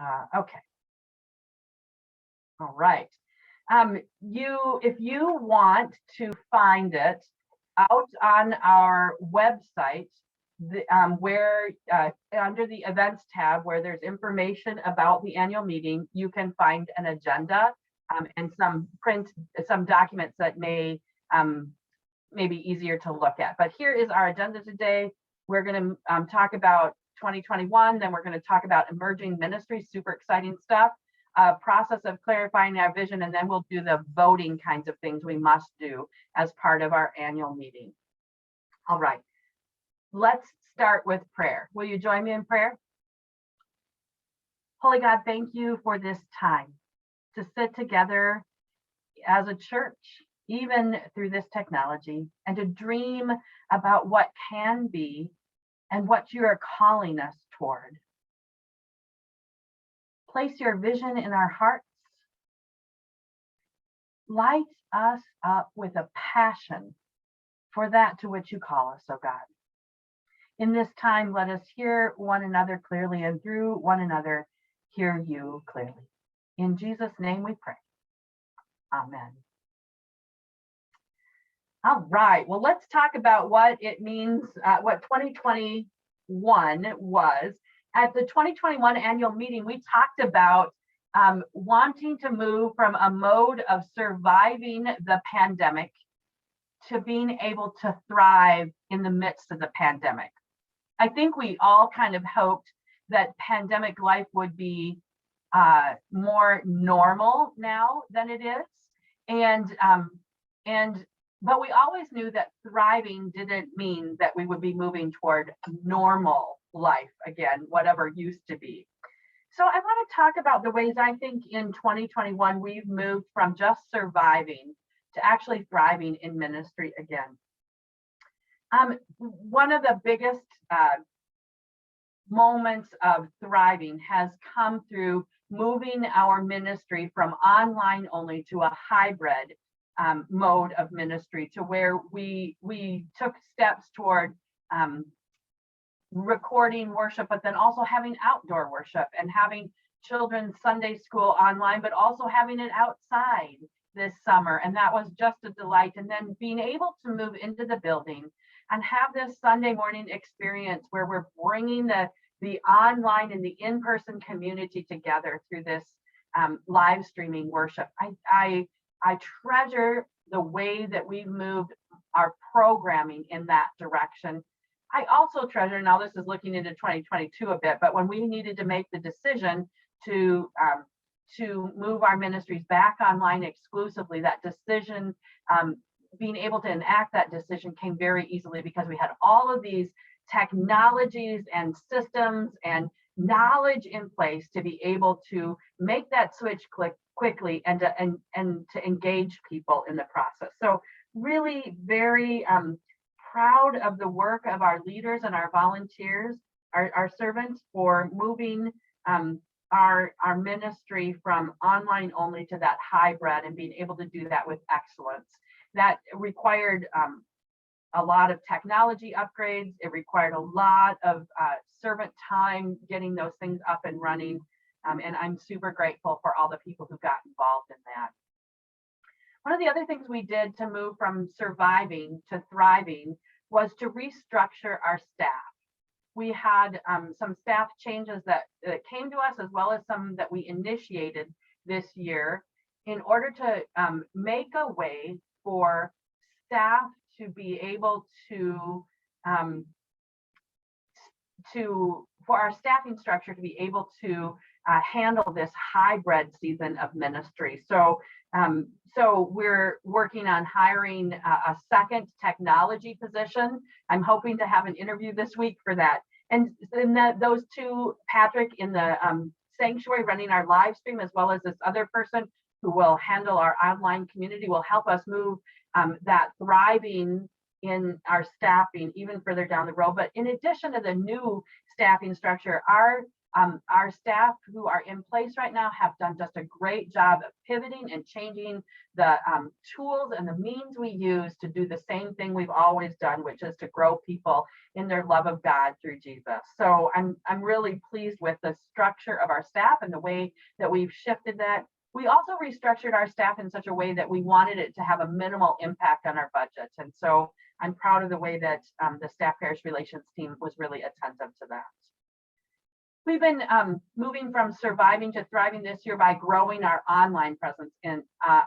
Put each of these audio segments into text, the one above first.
Okay. All right. If you want to find it out on our website, where under the events tab, where there's information about the annual meeting, you can find an agenda and some documents that may be easier to look at. But here is our agenda today. We're going to talk about 2021, then we're going to talk about emerging ministries, super exciting stuff, process of clarifying our vision, and then we'll do the voting kinds of things we must do as part of our annual meeting. All right, let's start with prayer. Will you join me in prayer? Holy God, thank you for this time to sit together as a church, even through this technology, and to dream about what can be and what you are calling us toward. Place your vision in our hearts. Light us up with a passion for that to which you call us, oh God. In this time, let us hear one another clearly, and through one another, hear you clearly. In Jesus' name we pray. Amen. All right, well, let's talk about what it means, what 2021 was. At the 2021 annual meeting, we talked about wanting to move from a mode of surviving the pandemic to being able to thrive in the midst of the pandemic. I think we all kind of hoped that pandemic life would be more normal now than it is. But we always knew that thriving didn't mean that we would be moving toward normal life again, whatever used to be. So I want to talk about the ways I think in 2021 we've moved from just surviving to actually thriving in ministry again. One of the biggest moments of thriving has come through moving our ministry from online only to a hybrid mode of ministry, to where we took steps toward recording worship, but then also having outdoor worship and having children's Sunday school online, but also having it outside this summer. And that was just a delight. And then being able to move into the building and have this Sunday morning experience where we're bringing the online and the in-person community together through this live streaming worship. I treasure the way that we've moved our programming in that direction. I also treasure, now this is looking into 2022 a bit, but when we needed to make the decision to move our ministries back online exclusively, that decision, being able to enact that decision came very easily, because we had all of these technologies and systems and knowledge in place to be able to make that switch click quickly and to engage people in the process. So really very proud of the work of our leaders and our volunteers, our servants, for moving our ministry from online only to that hybrid and being able to do that with excellence. That required a lot of technology upgrades. It required a lot of servant time getting those things up and running. And I'm super grateful for all the people who got involved in that. One of the other things we did to move from surviving to thriving was to restructure our staff. We had some staff changes that came to us, as well as some that we initiated this year, in order to make a way for staff to be able for our staffing structure to be able to handle this hybrid season of ministry. So we're working on hiring a second technology position. I'm hoping to have an interview this week for that. And those two, Patrick in the sanctuary running our live stream, as well as this other person who will handle our online community, will help us move that thriving in our staffing even further down the road. But in addition to the new staffing structure, our Our staff who are in place right now have done just a great job of pivoting and changing the tools and the means we use to do the same thing we've always done, which is to grow people in their love of God through Jesus. So I'm really pleased with the structure of our staff and the way that we've shifted that. We also restructured our staff in such a way that we wanted it to have a minimal impact on our budget. And so I'm proud of the way that the staff parish relations team was really attentive to that. We've been moving from surviving to thriving this year by growing our online presence in our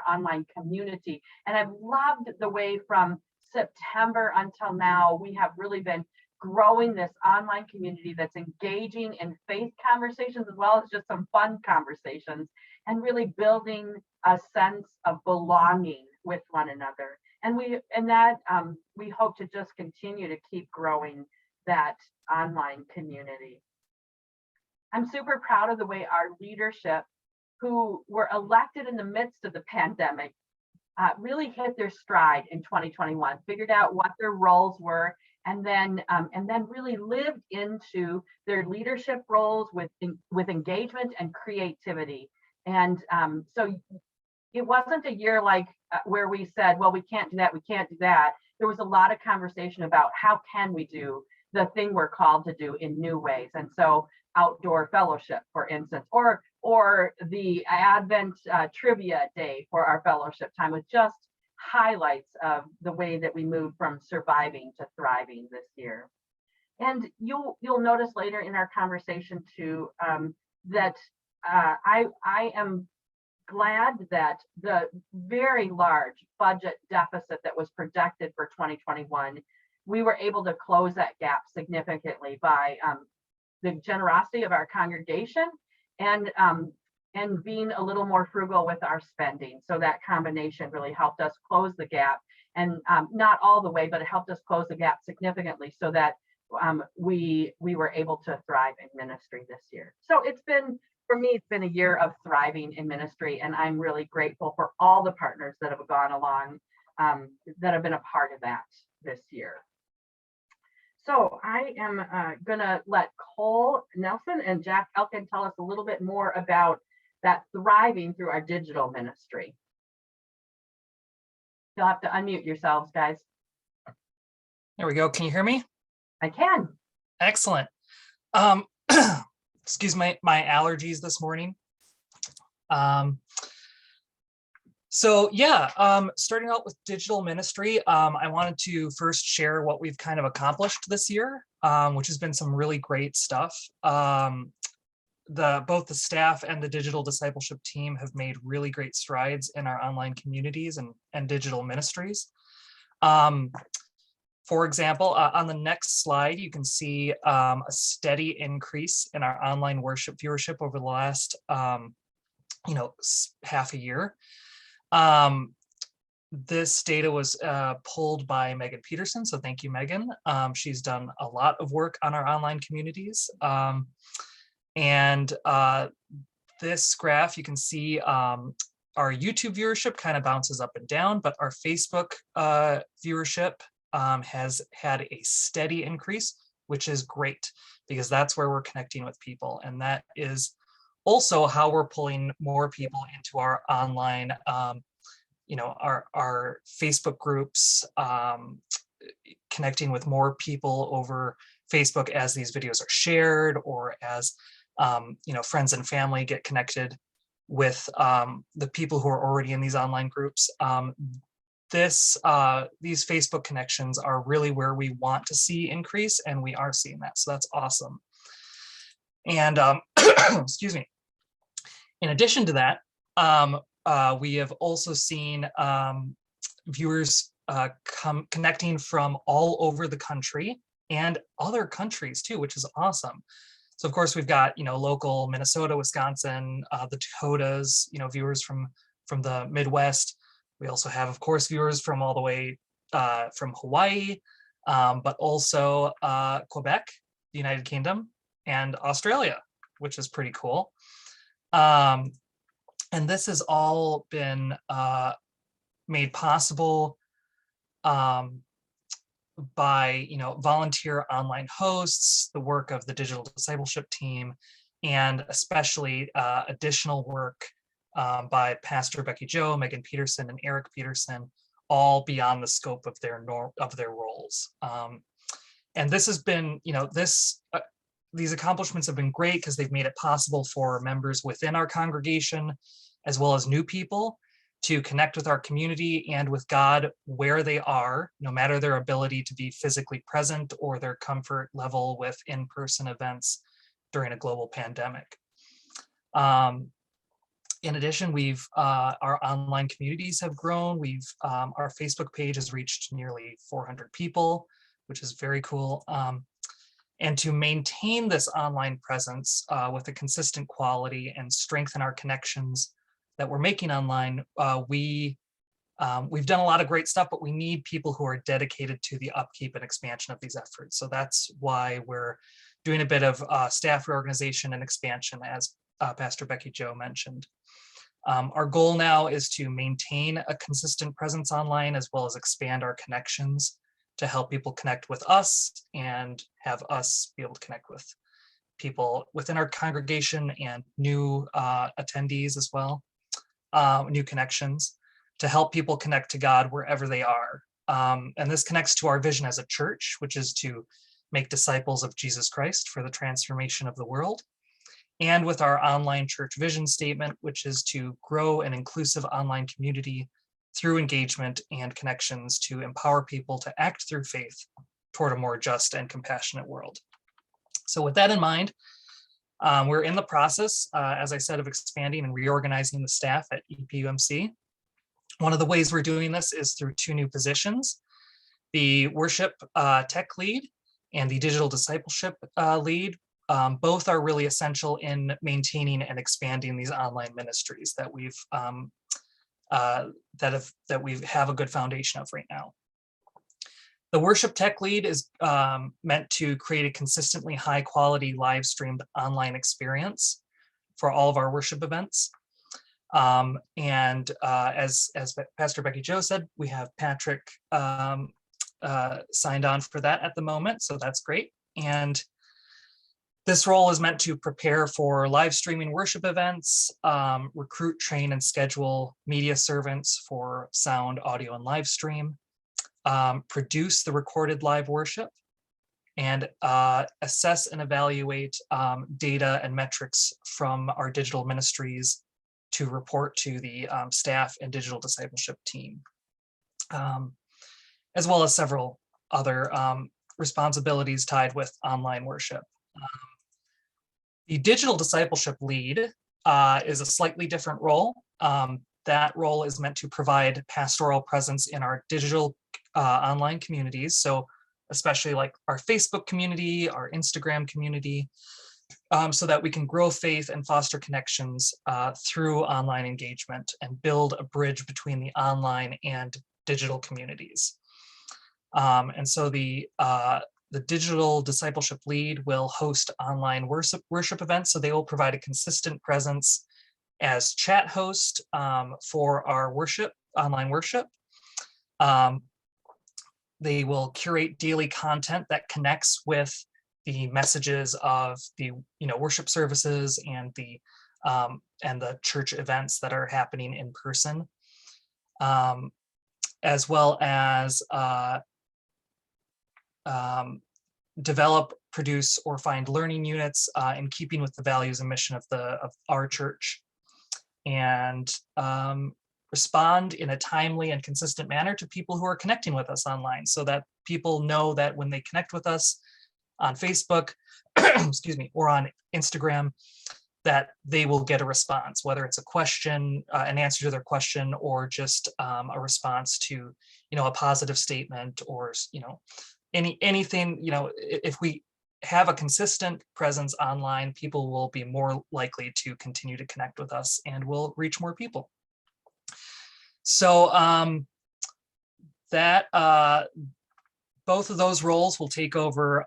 online community. And I've loved the way from September until now, we have really been growing this online community that's engaging in faith conversations as well as just some fun conversations, and really building a sense of belonging with one another. And we hope to just continue to keep growing that online community. I'm super proud of the way our leadership, who were elected in the midst of the pandemic, really hit their stride in 2021, figured out what their roles were, and then really lived into their leadership roles with engagement and creativity. And so it wasn't a year like where we said, well, we can't do that, we can't do that. There was a lot of conversation about how can we do the thing we're called to do in new ways. And so outdoor fellowship, for instance, or the Advent trivia day for our fellowship time, with just highlights of the way that we moved from surviving to thriving this year. And you'll notice later in our conversation too, that I am glad that the very large budget deficit that was projected for 2021, we were able to close that gap significantly by the generosity of our congregation and being a little more frugal with our spending. So that combination really helped us close the gap, and not all the way, but it helped us close the gap significantly so that we were able to thrive in ministry this year. So for me, it's been a year of thriving in ministry, and I'm really grateful for all the partners that have gone along, that have been a part of that this year. So I am gonna let Cole Nelson and Jack Elkin tell us a little bit more about that thriving through our digital ministry. You'll have to unmute yourselves, guys. There we go. Can you hear me? I can. Excellent. Excuse my allergies this morning. So yeah, starting out with digital ministry, I wanted to first share what we've kind of accomplished this year, which has been some really great stuff. Both the staff and the digital discipleship team have made really great strides in our online communities and digital ministries. For example, on the next slide, you can see a steady increase in our online worship viewership over the last half a year. This data was pulled by Megan Peterson, so thank you, Megan. She's done a lot of work on our online communities. This graph, you can see our YouTube viewership kind of bounces up and down, but our Facebook viewership has had a steady increase, which is great because that's where we're connecting with people. And that is also how we're pulling more people into our online, our Facebook groups, connecting with more people over Facebook as these videos are shared, or as friends and family get connected with the people who are already in these online groups. These Facebook connections are really where we want to see increase, and we are seeing that. So that's awesome. And excuse me. In addition to that, we have also seen viewers connecting from all over the country and other countries too, which is awesome. So of course we've got local Minnesota, Wisconsin, the Dakotas, viewers from the Midwest. We also have, of course, viewers from all the way from Hawaii, but also Quebec, the United Kingdom, and Australia, which is pretty cool. And this has all been made possible by volunteer online hosts, the work of the digital discipleship team, and especially additional work by Pastor Becky Joe, Megan Peterson, and Eric Peterson, all beyond the scope of their roles. And this has been, these accomplishments have been great because they've made it possible for members within our congregation, as well as new people, to connect with our community and with God where they are, no matter their ability to be physically present or their comfort level with in-person events during a global pandemic. In addition, our online communities have grown. Our Facebook page has reached nearly 400 people, which is very cool. And to maintain this online presence with a consistent quality and strengthen our connections that we're making online, we've done a lot of great stuff, but we need people who are dedicated to the upkeep and expansion of these efforts. So that's why we're doing a bit of staff reorganization and expansion, as Pastor Becky Joe mentioned. Our goal now is to maintain a consistent presence online, as well as expand our connections to help people connect with us and have us be able to connect with people within our congregation and new attendees as well, new connections, to help people connect to God wherever they are. And this connects to our vision as a church, which is to make disciples of Jesus Christ for the transformation of the world. And with our online church vision statement, which is to grow an inclusive online community through engagement and connections to empower people to act through faith toward a more just and compassionate world. So with that in mind, we're in the process, as I said, of expanding and reorganizing the staff at EPUMC. One of the ways we're doing this is through two new positions: the worship tech lead and the digital discipleship lead. Both are really essential in maintaining and expanding these online ministries that we have a good foundation of right now. The worship tech lead is meant to create a consistently high quality live streamed online experience for all of our worship events. And as Pastor Becky Joe said, we have Patrick signed on for that at the moment, so that's great. And this role is meant to prepare for live streaming worship events, recruit, train, and schedule media servants for sound, audio, and live stream, produce the recorded live worship, and assess and evaluate data and metrics from our digital ministries to report to the staff and digital discipleship team, as well as several other responsibilities tied with online worship. The digital discipleship lead is a slightly different role. That role is meant to provide pastoral presence in our digital online communities. So especially like our Facebook community, our Instagram community, so that we can grow faith and foster connections through online engagement and build a bridge between the online and digital communities. And so the digital discipleship lead will host online worship events. So they will provide a consistent presence as chat host for our online worship. They will curate daily content that connects with the messages of the worship services and the church events that are happening in person, as well as develop, produce, or find learning units in keeping with the values and mission of our church, and respond in a timely and consistent manner to people who are connecting with us online, so that people know that when they connect with us on Facebook, excuse me, or on Instagram, that they will get a response, whether it's a question, an answer to their question, or just a response to, a positive statement, or, anything, if we have a consistent presence online, people will be more likely to continue to connect with us and will reach more people. So both of those roles will take over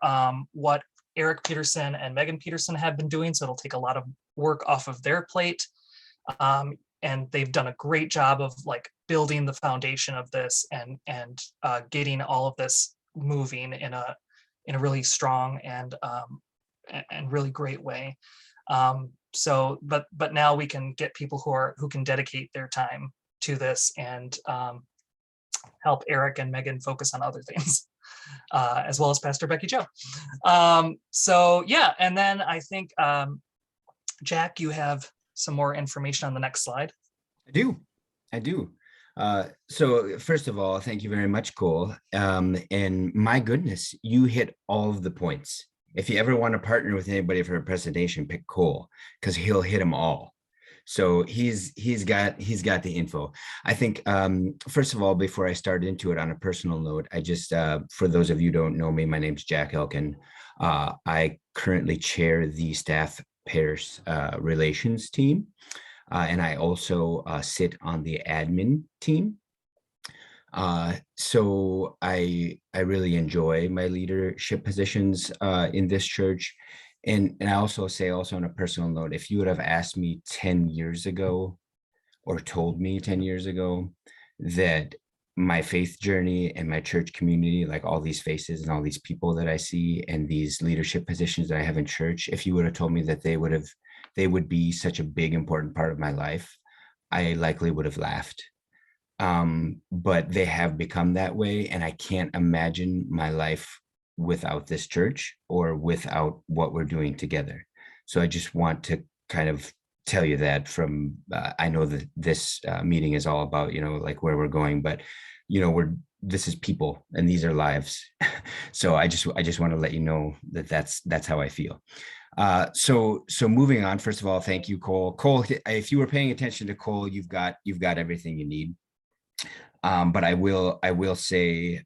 what Eric Peterson and Megan Peterson have been doing. So it'll take a lot of work off of their plate. And they've done a great job of building the foundation of this and getting all of this moving in a really strong and really great way. So, but now we can get people who can dedicate their time to this and help Eric and Megan focus on other things, as well as Pastor Becky Joe. So yeah, and then I think Jack, you have some more information on the next slide. I do. So first of all, thank you very much, Cole. And my goodness, you hit all of the points. If you ever want to partner with anybody for a presentation, pick Cole, because he'll hit them all. So he's got the info. I think first of all, before I start into it on a personal note, I just for those of you who don't know me, my name's Jack Elkin. I currently chair the staff pairs relations team. And I also sit on the admin team. So I really enjoy my leadership positions in this church. And I also say on a personal note, if you would have asked me 10 years ago or told me 10 years ago that my faith journey and my church community, like all these faces and all these people that I see and these leadership positions that I have in church, if you would have told me that they would be such a big, important part of my life, I likely would have laughed. But they have become that way. And I can't imagine my life without this church or without what we're doing together. So I just want to kind of tell you that from, I know that this meeting is all about, like where we're going, but, this is people and these are lives. So I just want to let you know that that's how I feel. So moving on, first of all, thank you, Cole. Cole, if you were paying attention to Cole, you've got everything you need. But I will say,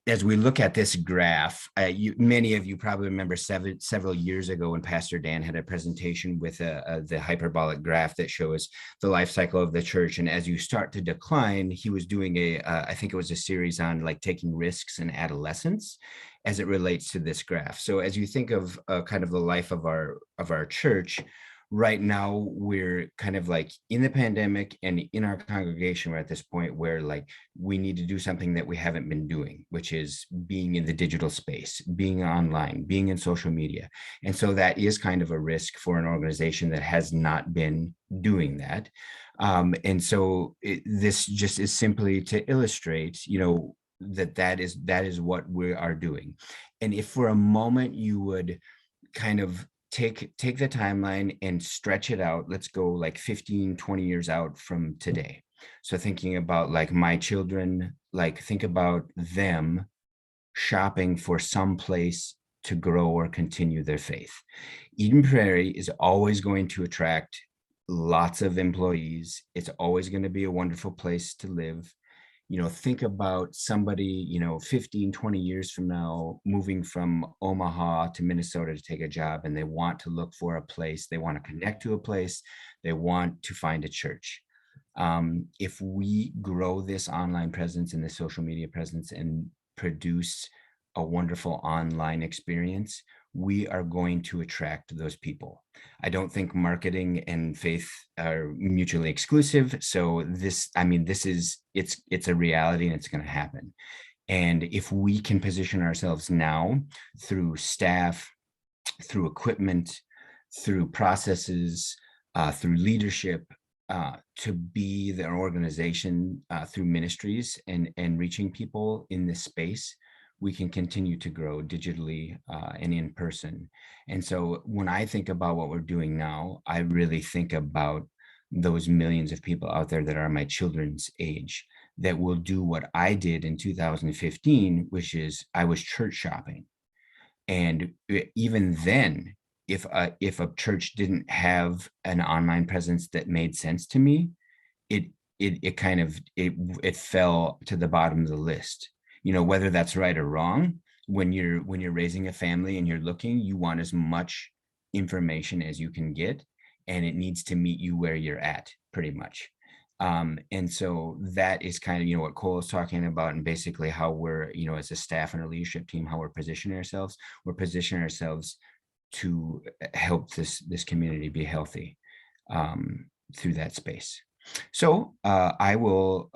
as we look at this graph, many of you probably remember several years ago when Pastor Dan had a presentation with the hyperbolic graph that shows the life cycle of the church. And as you start to decline, he was doing I think it was a series on like taking risks in adolescence as it relates to this graph. So as you think of kind of the life of our church, right now we're kind of like in the pandemic, and in our congregation we're at this point where like we need to do something that we haven't been doing, which is being in the digital space, being online, being in social media. And so that is kind of a risk for an organization that has not been doing that. And so this just is simply to illustrate, that is what we are doing. And if for a moment you would kind of take the timeline and stretch it out, let's go like 15, 20 years out from today. So thinking about like my children, like think about them shopping for some place to grow or continue their faith. Eden Prairie is always going to attract lots of employees. It's always going to be a wonderful place to live. Think about somebody, 15, 20 years from now, moving from Omaha to Minnesota to take a job, and they want to look for a place. They want to connect to a place. They want to find a church. If we grow this online presence and the social media presence and produce a wonderful online experience, we are going to attract those people. I don't think marketing and faith are mutually exclusive. So it's a reality and it's going to happen. And if we can position ourselves now through staff, through equipment, through processes, through leadership, to be their organization through ministries and reaching people in this space, we can continue to grow digitally and in person. And so when I think about what we're doing now, I really think about those millions of people out there that are my children's age that will do what I did in 2015, which is I was church shopping. And even then, if a church didn't have an online presence that made sense to me, it fell to the bottom of the list. Whether that's right or wrong, when you're raising a family and you're looking, you want as much information as you can get, and it needs to meet you where you're at pretty much. And so that is kind of, what Cole is talking about, and basically how we're, as a staff and a leadership team, how we're positioning ourselves. We're positioning ourselves to help this community be healthy through that space. So I will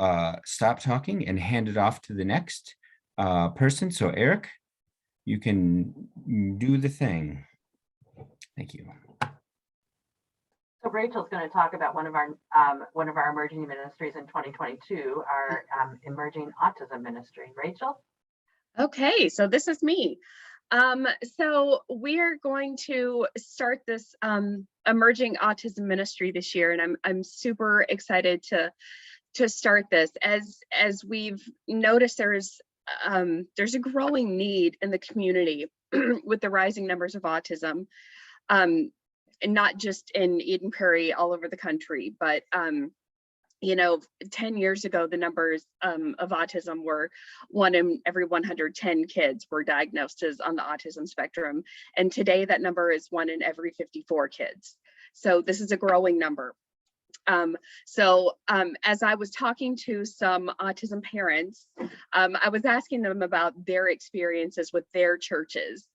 stop talking and hand it off to the next person. So Eric, you can do the thing. Thank you. So Rachel's going to talk about one of our emerging ministries in 2022, our emerging autism ministry. Rachel? Okay, so this is me. So we're going to start this emerging autism ministry this year, and I'm super excited to start this. As we've noticed, there's a growing need in the community with the rising numbers of autism, and not just in Eden Prairie, all over the country, but 10 years ago, the numbers of autism were 1 in every 110 kids were diagnosed as on the autism spectrum. And today that number is 1 in every 54 kids. So this is a growing number. As I was talking to some autism parents, I was asking them about their experiences with their churches.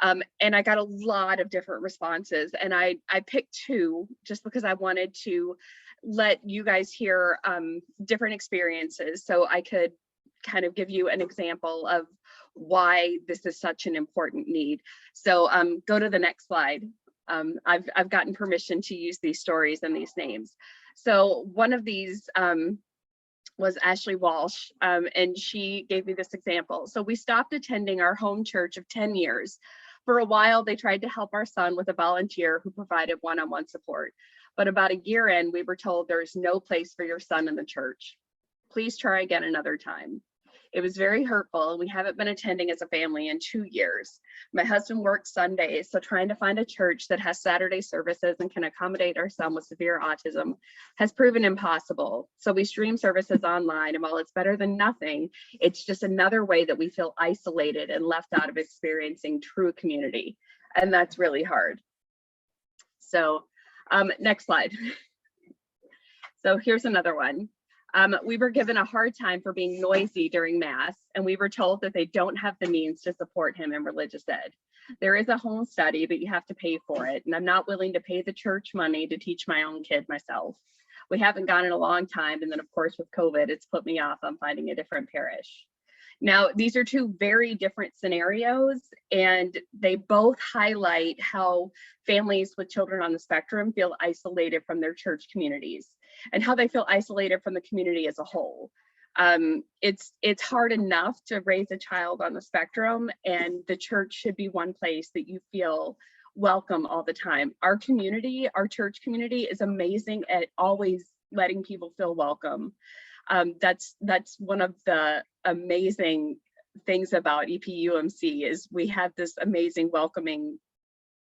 And I got a lot of different responses, and I picked 2 just because I wanted to let you guys hear different experiences so I could kind of give you an example of why this is such an important need. So go to the next slide. I've gotten permission to use these stories and these names. So one of these was Ashley Walsh, and she gave me this example. So we stopped attending our home church of 10 years. For a while, they tried to help our son with a volunteer who provided one-on-one support. But about a year in, we were told there's no place for your son in the church. Please try again another time. It was very hurtful. We haven't been attending as a family in 2 years. My husband works Sundays, so trying to find a church that has Saturday services and can accommodate our son with severe autism has proven impossible. So we stream services online, and while it's better than nothing, it's just another way that we feel isolated and left out of experiencing true community. And that's really hard. So next slide. So here's another one. We were given a hard time for being noisy during Mass, and we were told that they don't have the means to support him in religious ed. There is a home study, but you have to pay for it, and I'm not willing to pay the church money to teach my own kid myself. We haven't gone in a long time, and then of course with COVID, it's put me off on finding a different parish. Now, these are 2 very different scenarios, and they both highlight how families with children on the spectrum feel isolated from their church communities and how they feel isolated from the community as a whole. It's hard enough to raise a child on the spectrum, and the church should be one place that you feel welcome all the time. Our community, our church community, is amazing at always letting people feel welcome. That's one of the amazing things about EPUMC is we have this amazing welcoming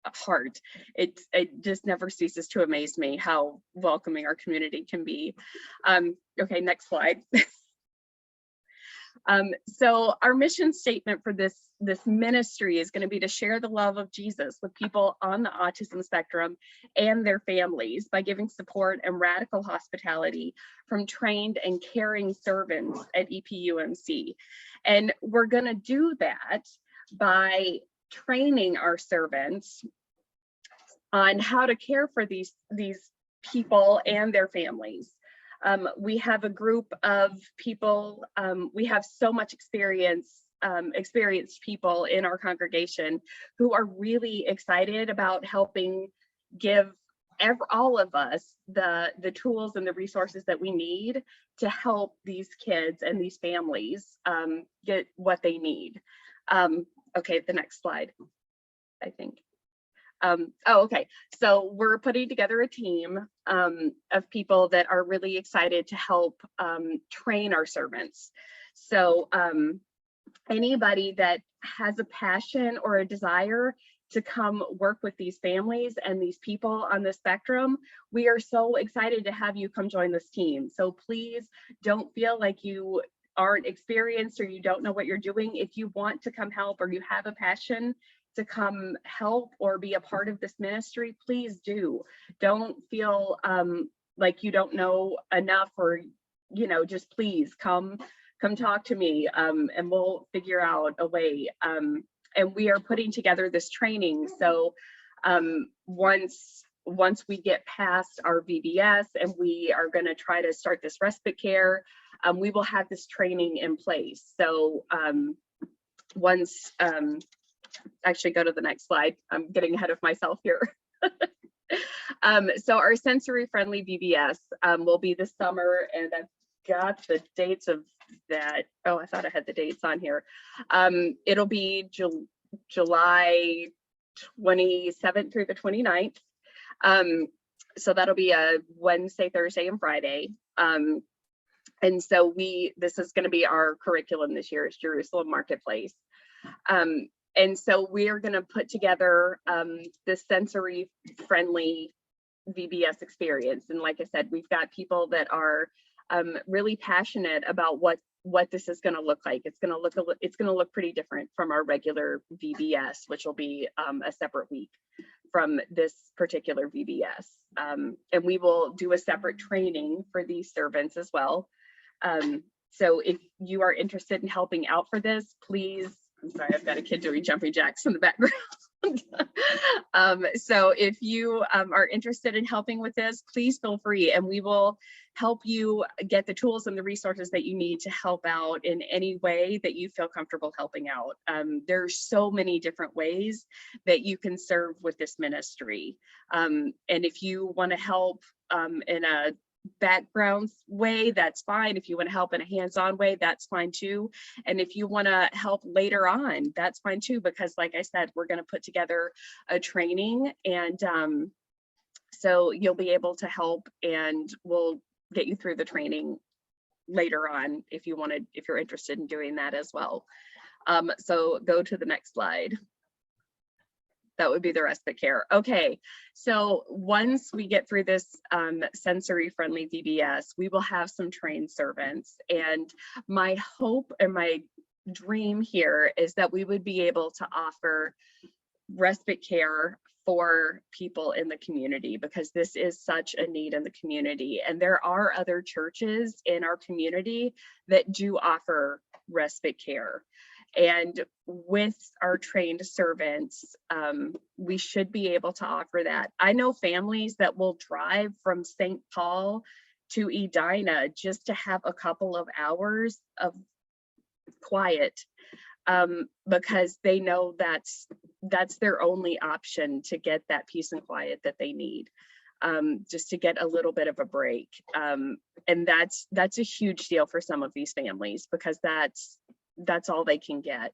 heart. It just never ceases to amaze me how welcoming our community can be. Okay, next slide. So our mission statement for this ministry is going to be to share the love of Jesus with people on the autism spectrum and their families by giving support and radical hospitality from trained and caring servants at EPUMC. And we're going to do that by training our servants on how to care for these people and their families. We have a group of people, we have so much experienced people in our congregation who are really excited about helping give all of us the tools and the resources that we need to help these kids and these families get what they need. Okay, the next slide, I think. Okay, so we're putting together a team of people that are really excited to help train our servants. So anybody that has a passion or a desire to come work with these families and these people on the spectrum, we are so excited to have you come join this team. So please don't feel like you aren't experienced or you don't know what you're doing. If you want to come help or you have a passion to come help or be a part of this ministry, please do. Don't feel like you don't know enough, or just please come talk to me, and we'll figure out a way. And we are putting together this training, so once we get past our VBS and we are going to try to start this respite care, we will have this training in place. So once, actually go to the next slide. I'm getting ahead of myself here. So our sensory friendly VBS will be this summer, and I've got the dates of that. Oh, I thought I had the dates on here. It'll be July 27th through the 29th. So that'll be a Wednesday, Thursday, and Friday. And so this is going to be our curriculum this year, is Jerusalem Marketplace. And so we are going to put together this sensory friendly VBS experience. And like I said, we've got people that are really passionate about what this is going to look like. It's going to look pretty different from our regular VBS, which will be a separate week from this particular VBS. And we will do a separate training for these servants as well. So if you are interested in helping out for this, please, I'm sorry, I've got a kid doing jumping jacks in the background. So if you are interested in helping with this, please feel free, and we will help you get the tools and the resources that you need to help out in any way that you feel comfortable helping out. There's so many different ways that you can serve with this ministry. And if you want to help in a background way, that's fine. If you want to help in a hands-on way, that's fine too. And if you want to help later on, that's fine too, because like I said, we're going to put together a training, and so you'll be able to help, and we'll get you through the training later on if you're interested in doing that as well. So go to the next slide. That would be the respite care. Okay, so once we get through this sensory friendly VBS, we will have some trained servants. And my hope and my dream here is that we would be able to offer respite care for people in the community, because this is such a need in the community. And there are other churches in our community that do offer respite care. And with our trained servants, we should be able to offer that. I know families that will drive from St. Paul to Edina just to have a couple of hours of quiet, because they know that's their only option to get that peace and quiet that they need, just to get a little bit of a break. And that's a huge deal for some of these families, because that's all they can get.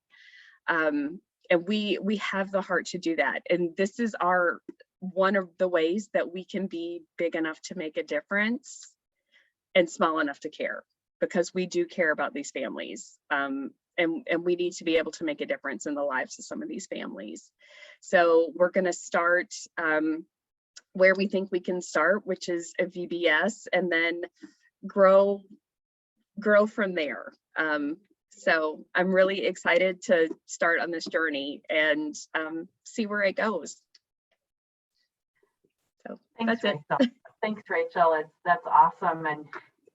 And we have the heart to do that. And this is one of the ways that we can be big enough to make a difference and small enough to care, because we do care about these families. And we need to be able to make a difference in the lives of some of these families. So we're going to start where we think we can start, which is a VBS, and then grow from there. So I'm really excited to start on this journey and see where it goes. So Thanks, that's Rachel. it. Thanks, Rachel. That's awesome and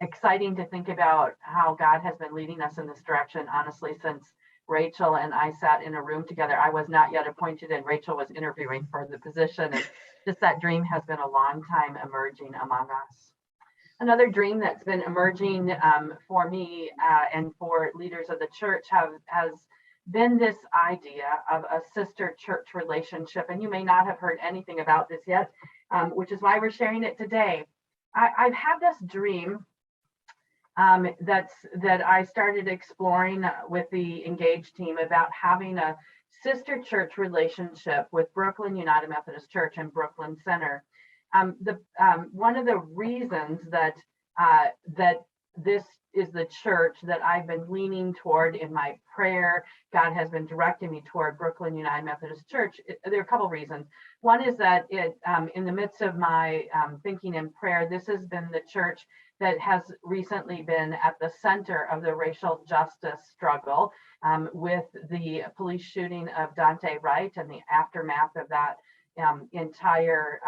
exciting to think about how God has been leading us in this direction. Honestly, since Rachel and I sat in a room together, I was not yet appointed, and Rachel was interviewing for the position. And just that dream has been a long time emerging among us. Another dream that's been emerging for me and for leaders of the church has been this idea of a sister church relationship. And you may not have heard anything about this yet, which is why we're sharing it today. I've had this dream that I started exploring with the Engage team about having a sister church relationship with Brooklyn United Methodist Church and Brooklyn Center. One of the reasons that this is the church that I've been leaning toward in my prayer, God has been directing me toward Brooklyn United Methodist Church. There are a couple reasons. One is that in the midst of my thinking and prayer, this has been the church that has recently been at the center of the racial justice struggle with the police shooting of Dante Wright and the aftermath of that entire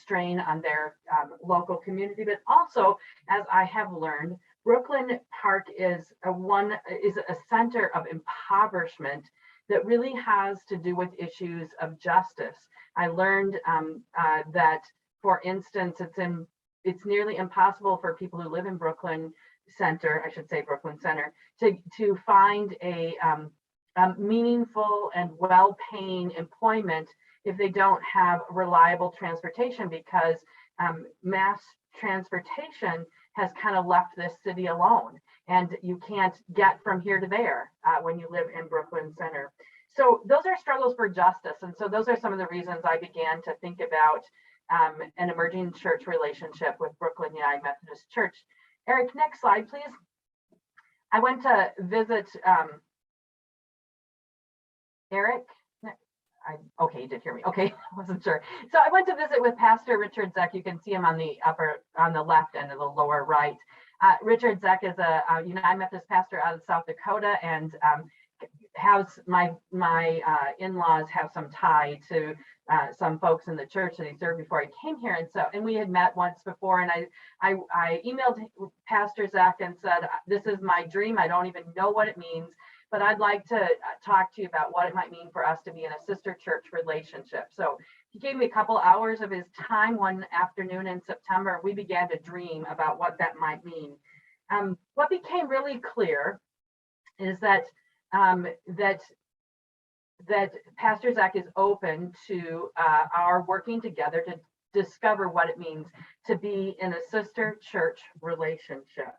strain on their local community. But also, as I have learned, Brooklyn Park is a center of impoverishment that really has to do with issues of justice. I learned that, for instance, it's nearly impossible for people who live in Brooklyn Center, I should say Brooklyn Center, to find a meaningful and well-paying employment if they don't have reliable transportation, because mass transportation has kind of left this city alone, and you can't get from here to there when you live in Brooklyn Center. So those are struggles for justice. And so those are some of the reasons I began to think about an emerging church relationship with Brooklyn United Methodist Church. Eric, next slide, please. I went to visit Eric. Okay, you did hear me. Okay, I wasn't sure. So I went to visit with Pastor Richard Zeck. You can see him on the left end of the lower right. Richard Zeck is a United Methodist pastor out of South Dakota, and has my in-laws have some tie to some folks in the church that he served before he came here, and we had met once before, and I emailed Pastor Zeck and said, this is my dream. I don't even know what it means, but I'd like to talk to you about what it might mean for us to be in a sister church relationship. So he gave me a couple hours of his time one afternoon in September. We began to dream about what that might mean. What became really clear is that Pastor Zeck is open to our working together to discover what it means to be in a sister church relationship.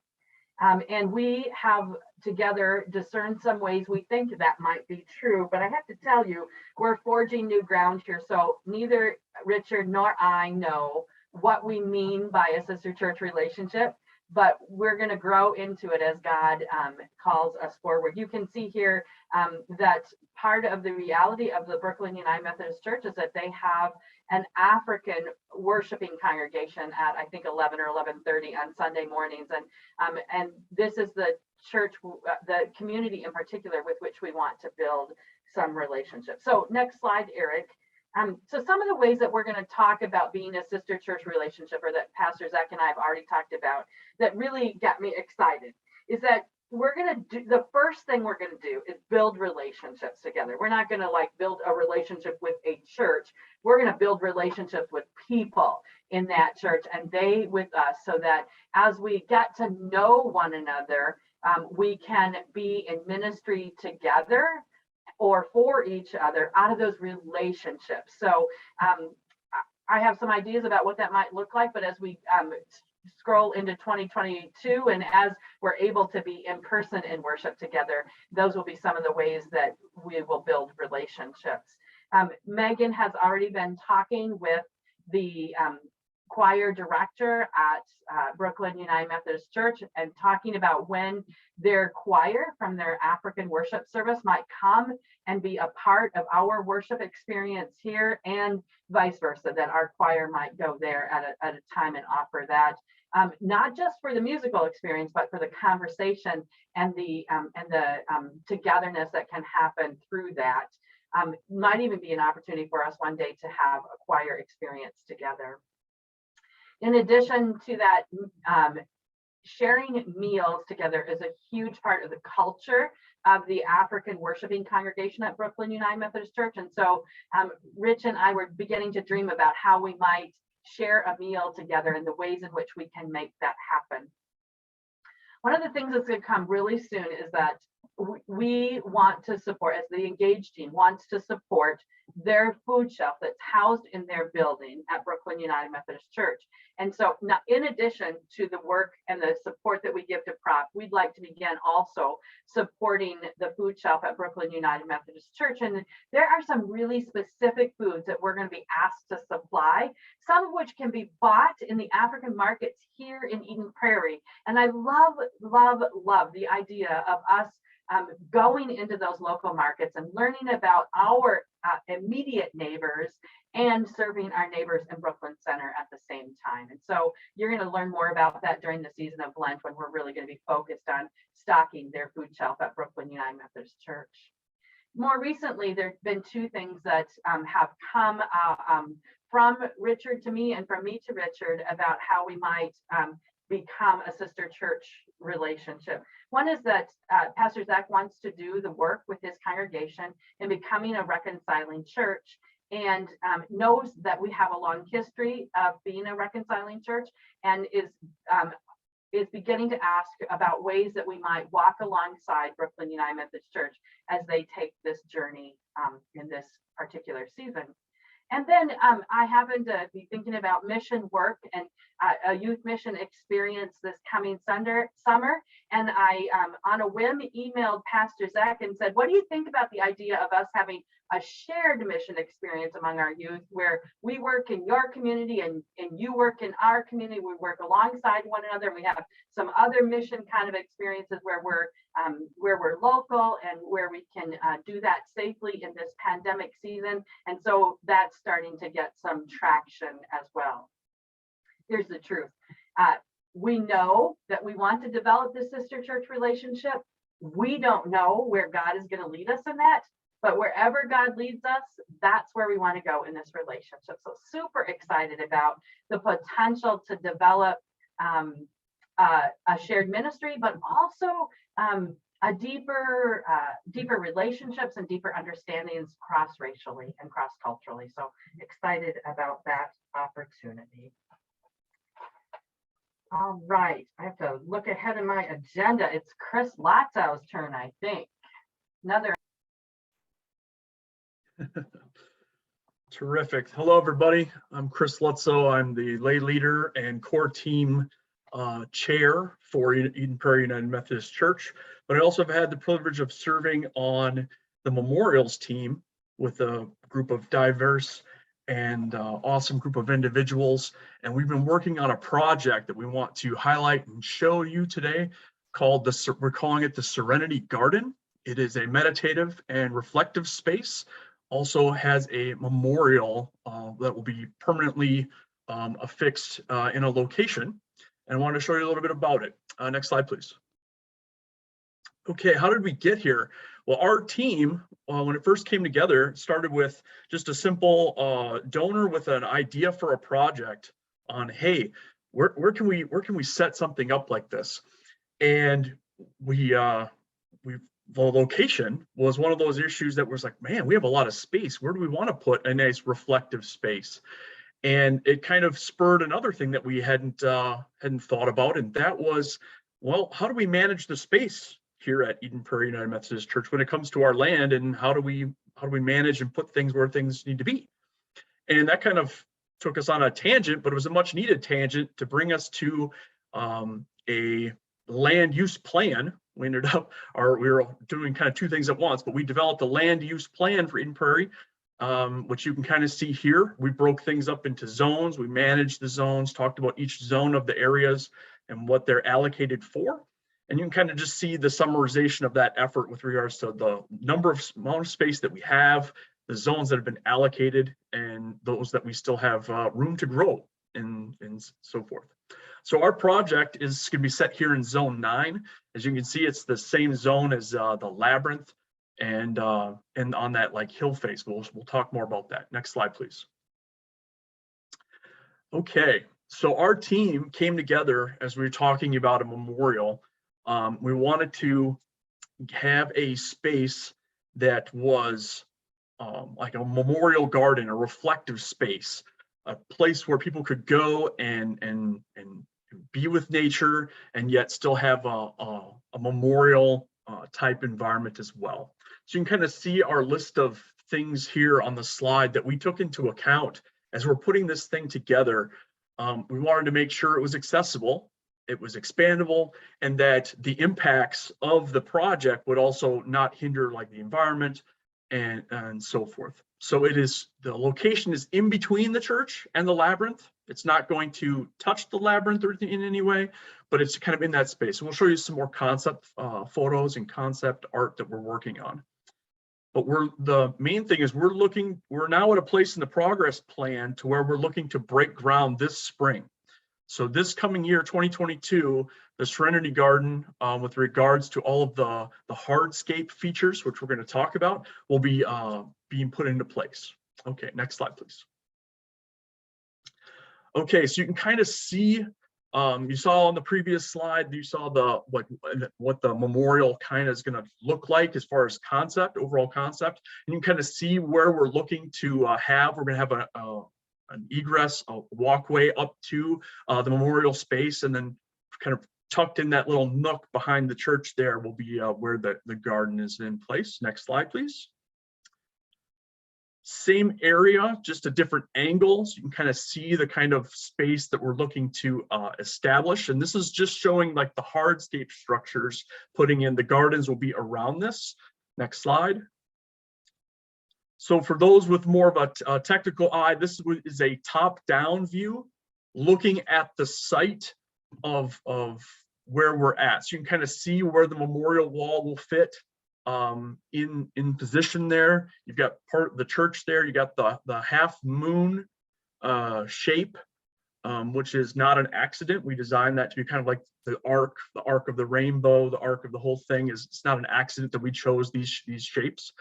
And we have together discerned some ways we think that might be true, but I have to tell you, we're forging new ground here. So neither Richard nor I know what we mean by a sister church relationship, but we're going to grow into it as God calls us forward. You can see here that part of the reality of the Brooklyn United Methodist Church is that they have an African worshiping congregation at, I think, 11 or 11:30 on Sunday mornings, and this is the church, the community in particular, with which we want to build some relationships. So next slide, Eric. So some of the ways that we're going to talk about being a sister church relationship, or that Pastor Zeck and I have already talked about, that really got me excited, is that we're going to do, the first thing we're going to do is build relationships together. We're not going to like build a relationship with a church. We're going to build relationships with people in that church, and they with us, so that as we get to know one another, we can be in ministry together or for each other out of those relationships. So I have some ideas about what that might look like, but as we scroll into 2022, and as we're able to be in person in worship together, those will be some of the ways that we will build relationships. Megan has already been talking with the choir director at Brooklyn United Methodist Church, and talking about when their choir from their African worship service might come and be a part of our worship experience here, and vice versa, that our choir might go there at a time and offer that, not just for the musical experience, but for the conversation and the togetherness that can happen through that. Might even be an opportunity for us one day to have a choir experience together. In addition to that, sharing meals together is a huge part of the culture of the African worshiping congregation at Brooklyn United Methodist Church. And so Rich and I were beginning to dream about how we might share a meal together and the ways in which we can make that happen. One of the things that's going to come really soon is that we want to support, as the Engage team wants to support, their food shelf that's housed in their building at Brooklyn United Methodist Church. And so now, in addition to the work and the support that we give to Prop, we'd like to begin also supporting the food shelf at Brooklyn United Methodist Church. And there are some really specific foods that we're going to be asked to supply, some of which can be bought in the African markets here in Eden Prairie. And I love, love, love the idea of us going into those local markets and learning about our immediate neighbors and serving our neighbors in Brooklyn Center at the same time. And so you're going to learn more about that during the season of Lent, when we're really going to be focused on stocking their food shelf at Brooklyn United Methodist Church. More recently, there have been two things that have come from Richard to me and from me to Richard about how we might become a sister church relationship. One is that Pastor Zeck wants to do the work with his congregation in becoming a reconciling church, and knows that we have a long history of being a reconciling church, and is is beginning to ask about ways that we might walk alongside Brooklyn United Methodist Church as they take this journey in this particular season. And then I happen to be thinking about mission work and a youth mission experience this coming summer. And I, on a whim, emailed Pastor Zach and said, what do you think about the idea of us having a shared mission experience among our youth, where we work in your community and you work in our community, we work alongside one another, and we have some other mission kind of experiences where we're local and where we can do that safely in this pandemic season. And so that's starting to get some traction as well. Here's the truth. We know that we want to develop this sister church relationship. We don't know where God is going to lead us in that. But wherever God leads us, that's where we want to go in this relationship. So super excited about the potential to develop a shared ministry, but also a deeper relationships and deeper understandings cross-racially and cross-culturally. So excited about that opportunity. All right, I have to look ahead in my agenda. It's Chris Latzow's turn, I think. Another. Terrific. Hello, everybody. I'm Chris Lutzow. I'm the lay leader and core team chair for Eden Prairie United Methodist Church, but I also have had the privilege of serving on the memorials team with a group of diverse and awesome group of individuals. And we've been working on a project that we want to highlight and show you today called we're calling it the Serenity Garden. It is a meditative and reflective space. Also has a memorial that will be permanently affixed in a location. And I want to show you a little bit about it. Next slide, please. Okay, how did we get here? Well, our team, when it first came together, started with just a simple donor with an idea for a project on, hey, where can we set something up like this? And the location was one of those issues that was like, man, we have a lot of space. Where do we want to put a nice reflective space? And it kind of spurred another thing that we hadn't thought about, and that was, well, how do we manage the space here at Eden Prairie United Methodist Church when it comes to our land, and how do we manage and put things where things need to be? And that kind of took us on a tangent, but it was a much needed tangent to bring us to a land use plan. We were doing kind of two things at once, but we developed a land use plan for Eden Prairie, which you can kind of see here. We broke things up into zones. We managed the zones, talked about each zone of the areas and what they're allocated for. And you can kind of just see the summarization of that effort with regards to the amount of space that we have, the zones that have been allocated, and those that we still have room to grow and so forth. So our project is going to be set here in zone 9. As you can see, it's the same zone as the labyrinth and on that like hill face. We'll talk more about that. Next slide, please. Okay, so our team came together as we were talking about a memorial. We wanted to have a space that was like a memorial garden, a reflective space, a place where people could go and be with nature and yet still have a memorial type environment as well. So you can kind of see our list of things here on the slide that we took into account as we're putting this thing together. We wanted to make sure it was accessible, it was expandable, and that the impacts of the project would also not hinder like the environment and so forth. So the location is in between the church and the labyrinth. It's not going to touch the labyrinth in any way, but it's kind of in that space. So we'll show you some more concept photos and concept art that we're working on. But the main thing is we're now at a place in the progress plan to where we're looking to break ground this spring. So this coming year, 2022, the Serenity Garden, with regards to all of the hardscape features, which we're going to talk about, will be being put into place. Okay, next slide, please. Okay, so you can kind of see, you saw on the previous slide, you saw what the memorial kind of is going to look like as far as concept, overall concept, and you can kind of see where we're looking to we're going to have an egress, a walkway up to the memorial space, and then kind of tucked in that little nook behind the church there will be where the garden is in place. Next slide, please. Same area, just a different angle. So you can kind of see the kind of space that we're looking to establish. And this is just showing like the hardscape structures, putting in the gardens will be around this. Next slide. So for those with more of a technical eye, this is a top-down view looking at the site of where we're at. So you can kind of see where the memorial wall will fit in position there. You've got part of the church there. You got the half moon shape, which is not an accident. We designed that to be kind of like the arc of the rainbow, the arc of the whole thing. It's not an accident that we chose these shapes.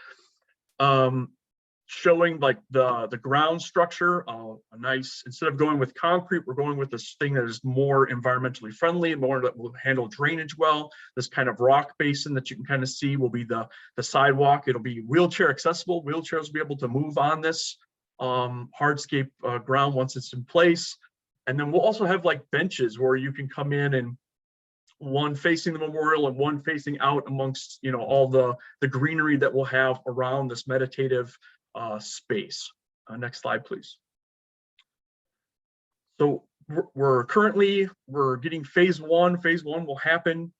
Showing like the ground structure, a nice, instead of going with concrete, we're going with this thing that is more environmentally friendly, more that will handle drainage well. This kind of rock basin that you can kind of see will be the sidewalk. It'll be wheelchair accessible. Wheelchairs will be able to move on this hardscape ground once it's in place. And then we'll also have like benches where you can come in and one facing the memorial and one facing out amongst, you know, all the greenery that we'll have around this meditative space. Next slide, please. So we're getting phase one. Phase one will happen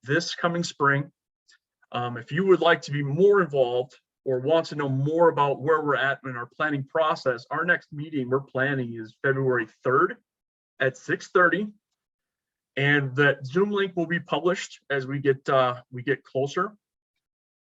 this coming spring. If you would like to be more involved or want to know more about where we're at in our planning process, our next meeting we're planning is February 3rd at 6:30. And that Zoom link will be published as we get closer.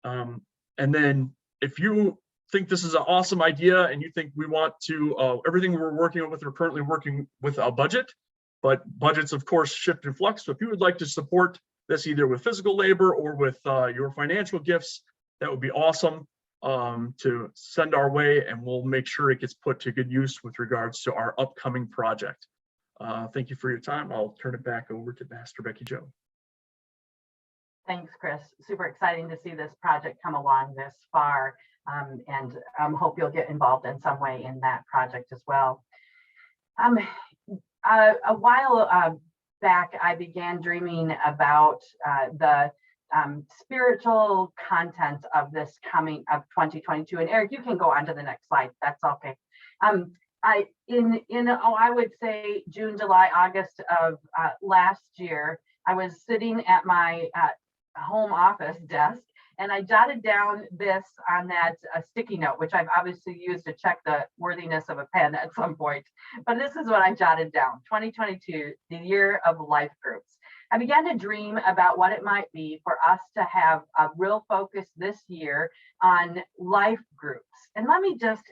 And then if you think this is an awesome idea and you think we want to, everything we're working with, we're currently working with a budget, but budgets of course shift and flux. So if you would like to support this either with physical labor or with your financial gifts, that would be awesome to send our way, and we'll make sure it gets put to good use with regards to our upcoming project. Thank you for your time. I'll turn it back over to Pastor Becky Jo. Thanks, Chris. Super exciting to see this project come along this far, and hope you'll get involved in some way in that project as well. A while back, I began dreaming about the spiritual content of this coming of 2022. And Eric, you can go on to the next slide. That's okay. I would say June, July, August of last year, I was sitting at my home office desk, and I jotted down this on that sticky note, which I've obviously used to check the worthiness of a pen at some point. But this is what I jotted down: 2022, the year of life groups. I began to dream about what it might be for us to have a real focus this year on life groups. And let me just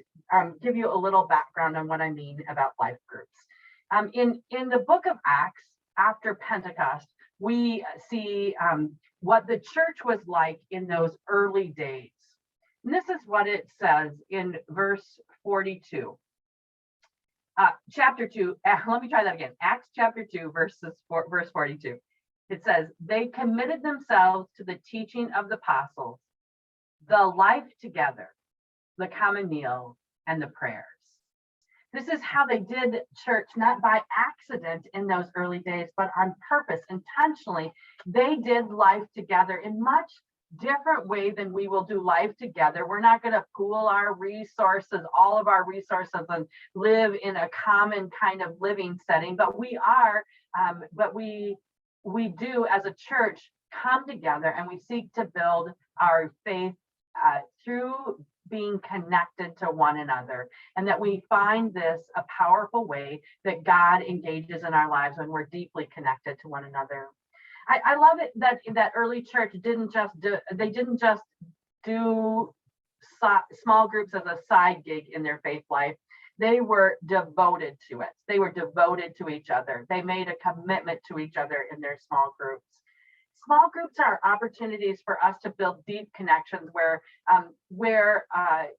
give you a little background on what I mean about life groups. In the book of Acts, after Pentecost, we see what the church was like in those early days. And this is what it says in verse 42. Chapter 2, let me try that again. Acts chapter 2, verse 42. It says, they committed themselves to the teaching of the apostles, the life together, the common meal, and the prayers. This is how they did church, not by accident in those early days, but on purpose, intentionally. They did life together in much different way than we will do life together. We're not going to pool our resources, all of our resources, and live in a common kind of living setting, but we do as a church come together and we seek to build our faith through being connected to one another, and that we find this a powerful way that God engages in our lives when we're deeply connected to one another. I love it that early church didn't just do small groups as a side gig in their faith life. They were devoted to it. They were devoted to each other. They made a commitment to each other in their small groups. Small groups are opportunities for us to build deep connections where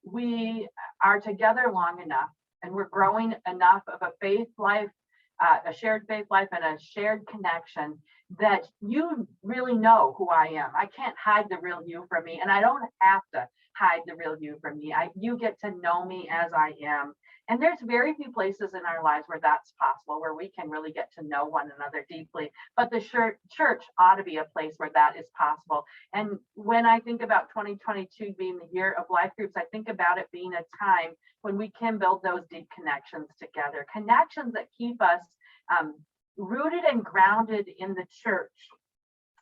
we are together long enough and we're growing enough of a faith life, a shared faith life and a shared connection that you really know who I am. I can't hide the real you from me, and I don't have to hide the real you from me. You get to know me as I am. And there's very few places in our lives where that's possible, where we can really get to know one another deeply. But the church ought to be a place where that is possible. And when I think about 2022 being the year of life groups, I think about it being a time when we can build those deep connections together, connections that keep us rooted and grounded in the church.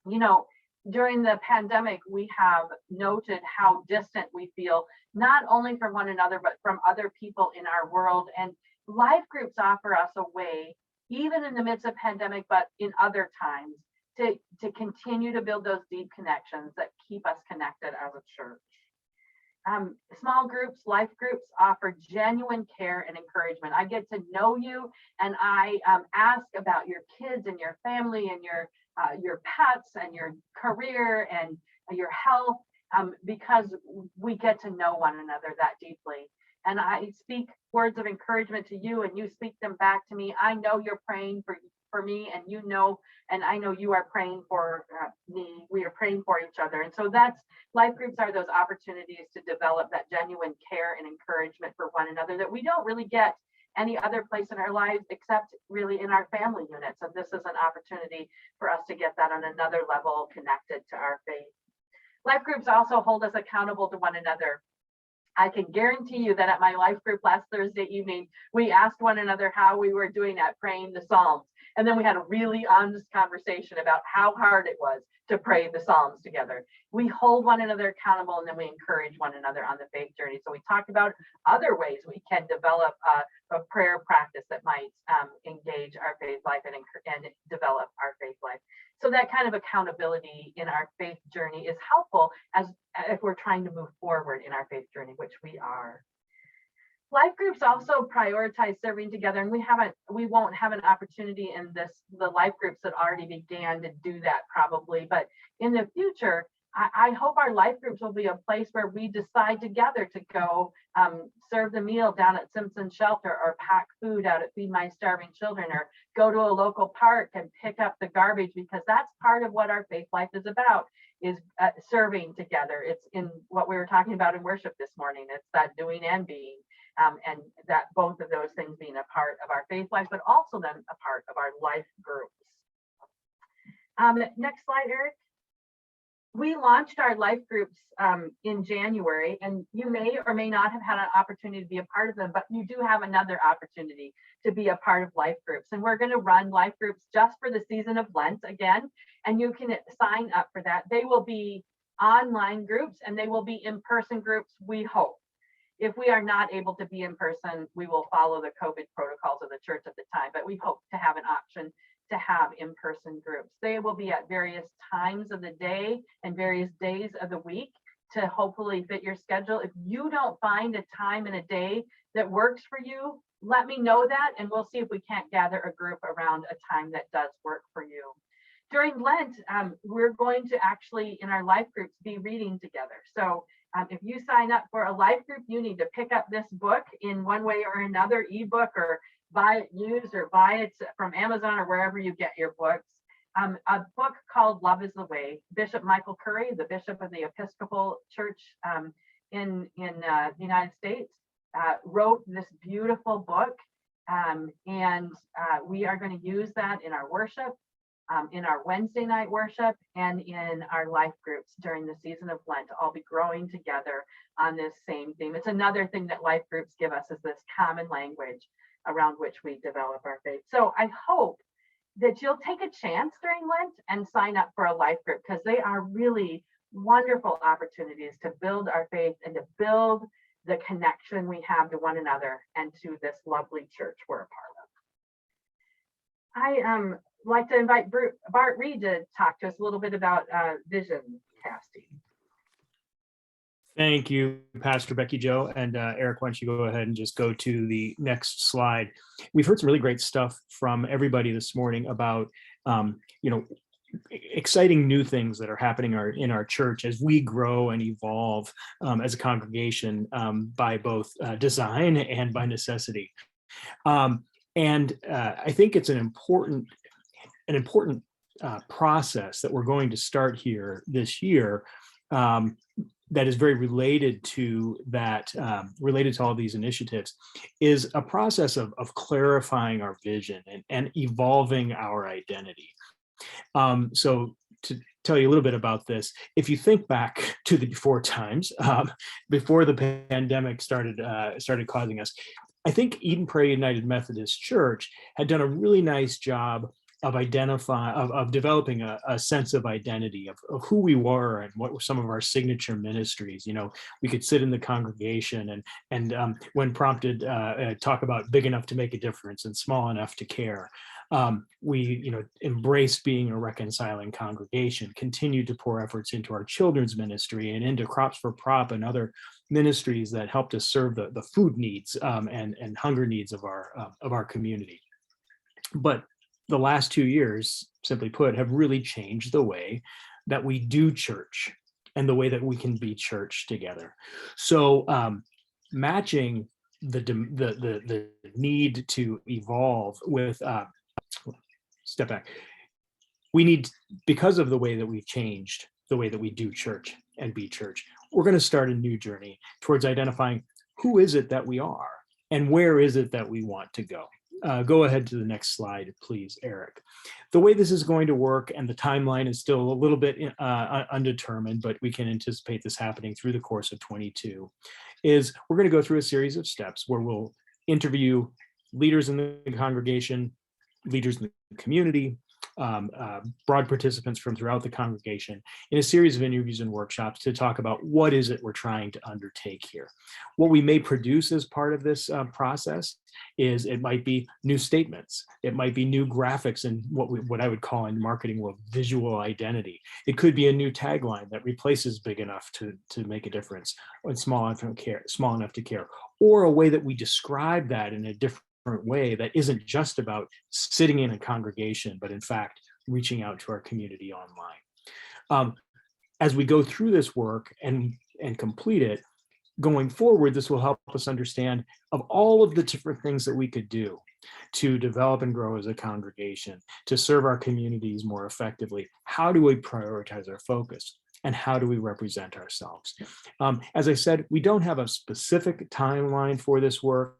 You know, during the pandemic, we have noted how distant we feel, not only from one another, but from other people in our world. And life groups offer us a way, even in the midst of pandemic, but in other times, to continue to build those deep connections that keep us connected as a church. Small groups, life groups offer genuine care and encouragement. I get to know you, and I ask about your kids and your family and your pets and your career and your health, because we get to know one another that deeply. And I speak words of encouragement to you, and you speak them back to me. I know you're praying for me, and you know, and I know you are praying for me. We are praying for each other. And so that's, life groups are those opportunities to develop that genuine care and encouragement for one another that we don't really get any other place in our lives except really in our family unit. So this is an opportunity for us to get that on another level connected to our faith. Life groups also hold us accountable to one another. I can guarantee you that at my life group last Thursday evening, we asked one another how we were doing at praying the Psalms. And then we had a really honest conversation about how hard it was to pray the Psalms together. We hold one another accountable, and then we encourage one another on the faith journey. So we talked about other ways we can develop a prayer practice that might engage our faith life and develop our faith life. So that kind of accountability in our faith journey is helpful as if we're trying to move forward in our faith journey, which we are. Life groups also prioritize serving together, and we won't have an opportunity in the life groups that already began to do that probably, but in the future, I hope our life groups will be a place where we decide together to go serve the meal down at Simpson Shelter, or pack food out at Feed My Starving Children, or go to a local park and pick up the garbage, because that's part of what our faith life is about, is serving together. It's in what we were talking about in worship this morning. It's that doing and being. And that both of those things being a part of our faith life, but also then a part of our life groups. Next slide, Eric. We launched our life groups in January, and you may or may not have had an opportunity to be a part of them, but you do have another opportunity to be a part of life groups. And we're going to run life groups just for the season of Lent again, and you can sign up for that. They will be online groups, and they will be in-person groups, we hope. If we are not able to be in person, we will follow the COVID protocols of the church at the time, but we hope to have an option to have in-person groups. They will be at various times of the day and various days of the week to hopefully fit your schedule. If you don't find a time in a day that works for you, let me know that, and we'll see if we can't gather a group around a time that does work for you. During Lent, we're going to actually, in our life groups, be reading together. So if you sign up for a life group, you need to pick up this book in one way or another, ebook, or buy it used, or buy it from Amazon or wherever you get your books. A book called Love is the Way. Bishop Michael Curry, the bishop of the Episcopal Church in the United States, wrote this beautiful book. And we are going to use that in our worship, in our Wednesday night worship, and in our life groups during the season of Lent, to all be growing together on this same theme. It's another thing that life groups give us, is this common language around which we develop our faith. So I hope that you'll take a chance during Lent and sign up for a life group, because they are really wonderful opportunities to build our faith and to build the connection we have to one another and to this lovely church we're a part of. I like to invite Bart Reed to talk to us a little bit about vision casting. Thank you, Pastor Becky Jo. And Eric, why don't you go ahead and just go to the next slide. We've heard some really great stuff from everybody this morning about, exciting new things that are happening in our church as we grow and evolve as a congregation, by both design and by necessity. And I think it's an important process that we're going to start here this year, that is very related to that, related to all these initiatives, is a process of clarifying our vision and evolving our identity. So to tell you a little bit about this, if you think back to the before times, before the pandemic started causing us, I think Eden Prairie United Methodist Church had done a really nice job of developing a sense of identity of who we were and what were some of our signature ministries. You know, we could sit in the congregation and when prompted, talk about big enough to make a difference and small enough to care. We, embrace being a reconciling congregation, continued to pour efforts into our children's ministry and into Crops for Prop and other ministries that helped us serve the food needs and hunger needs of our community. But the last 2 years, simply put, have really changed the way that we do church and the way that we can be church together. So matching the need to evolve with step back. We need, because of the way that we've changed the way that we do church and be church, we're going to start a new journey towards identifying who is it that we are and where is it that we want to go. Go ahead to the next slide, please, Eric. The way this is going to work, and the timeline is still a little bit undetermined, but we can anticipate this happening through the course of 22, is we're going to go through a series of steps where we'll interview leaders in the congregation, leaders in the community, broad participants from throughout the congregation in a series of interviews and workshops to talk about what is it we're trying to undertake here. What we may produce as part of this process is, it might be new statements, it might be new graphics and what I would call in marketing world visual identity. It could be a new tagline that replaces big enough to make a difference and small enough to care, or a way that we describe that in a different way that isn't just about sitting in a congregation, but in fact reaching out to our community online. As we go through this work and complete it, going forward, this will help us understand of all of the different things that we could do to develop and grow as a congregation, to serve our communities more effectively. How do we prioritize our focus? And how do we represent ourselves? As I said, we don't have a specific timeline for this work,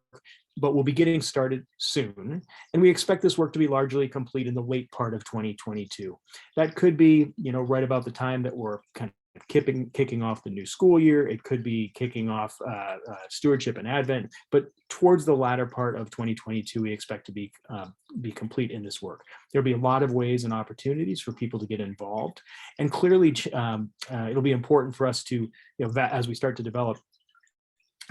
but we'll be getting started soon. And we expect this work to be largely complete in the late part of 2022. That could be, right about the time that we're kind of kicking off the new school year. It could be kicking off stewardship and Advent, but towards the latter part of 2022, we expect to be complete in this work. There'll be a lot of ways and opportunities for people to get involved. And clearly, it'll be important for us to, as we start to develop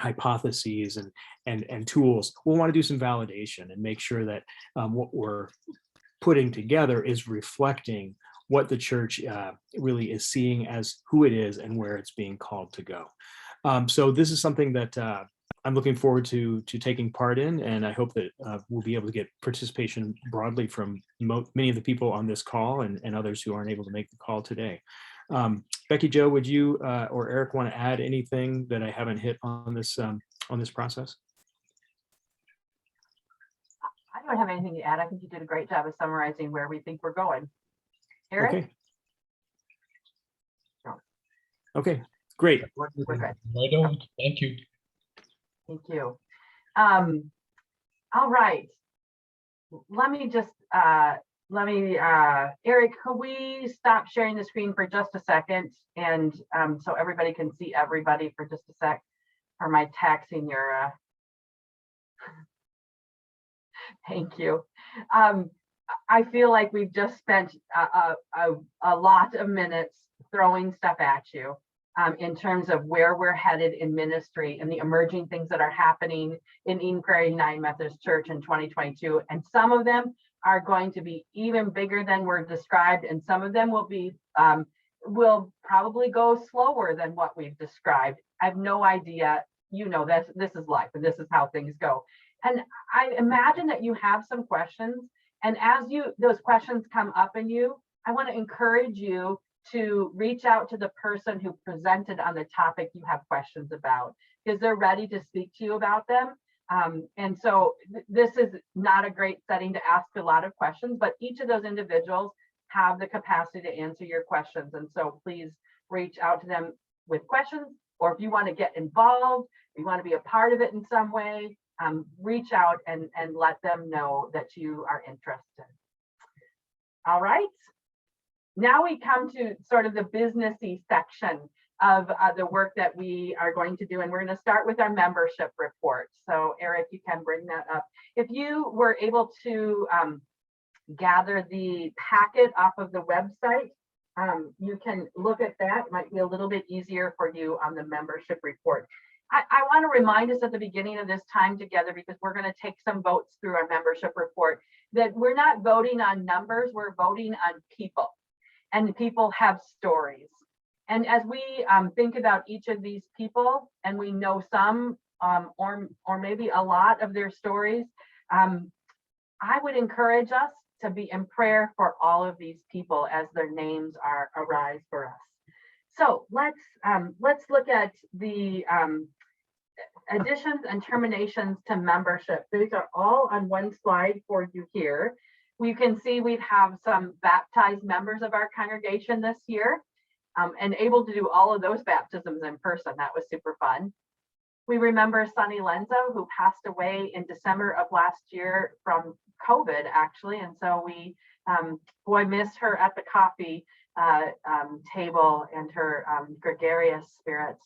hypotheses and tools, we'll want to do some validation and make sure that what we're putting together is reflecting what the church really is seeing as who it is and where it's being called to go. So this is something that I'm looking forward to taking part in, and I hope that we'll be able to get participation broadly from many of the people on this call and others who aren't able to make the call today. Becky Jo, would you or Eric want to add anything that I haven't hit on this process? I don't have anything to add. I think you did a great job of summarizing where we think we're going. Eric? Okay. Okay, great. We're good. I don't. Thank you. Thank you. All right. Let me just, Eric, could we stop sharing the screen for just a second? And so everybody can see everybody for just a sec. Or am I taxing your, thank you. I feel like we've just spent a lot of minutes throwing stuff at you in terms of where we're headed in ministry and the emerging things that are happening in Eden Prairie United Methodist Church in 2022. And some of them are going to be even bigger than were described, and some of them will be will probably go slower than what we've described. I have no idea. This is life, and this is how things go. And I imagine that you have some questions, and as those questions come up in you, I want to encourage you to reach out to the person who presented on the topic you have questions about, because they're ready to speak to you about them. And so this is not a great setting to ask a lot of questions, but each of those individuals have the capacity to answer your questions. And so please reach out to them. with questions, or if you want to get involved, you want to be a part of it in some way, reach out and let them know that you are interested. All right. Now we come to sort of the businessy section of the work that we are going to do. And we're going to start with our membership report. So Eric, you can bring that up. If you were able to gather the packet off of the website, you can look at that. It might be a little bit easier for you on the membership report. I want to remind us at the beginning of this time together, because we're going to take some votes through our membership report, that we're not voting on numbers, we're voting on people. And people have stories. And as we think about each of these people, and we know some or maybe a lot of their stories, I would encourage us to be in prayer for all of these people as their names arise for us. So let's look at the additions and terminations to membership. These are all on one slide for you here. You can see we have some baptized members of our congregation this year, and able to do all of those baptisms in person. That was super fun. We remember Sunny Lenzo, who passed away in December of last year from COVID, actually. And so we, boy, miss her at the coffee table and her gregarious spirits.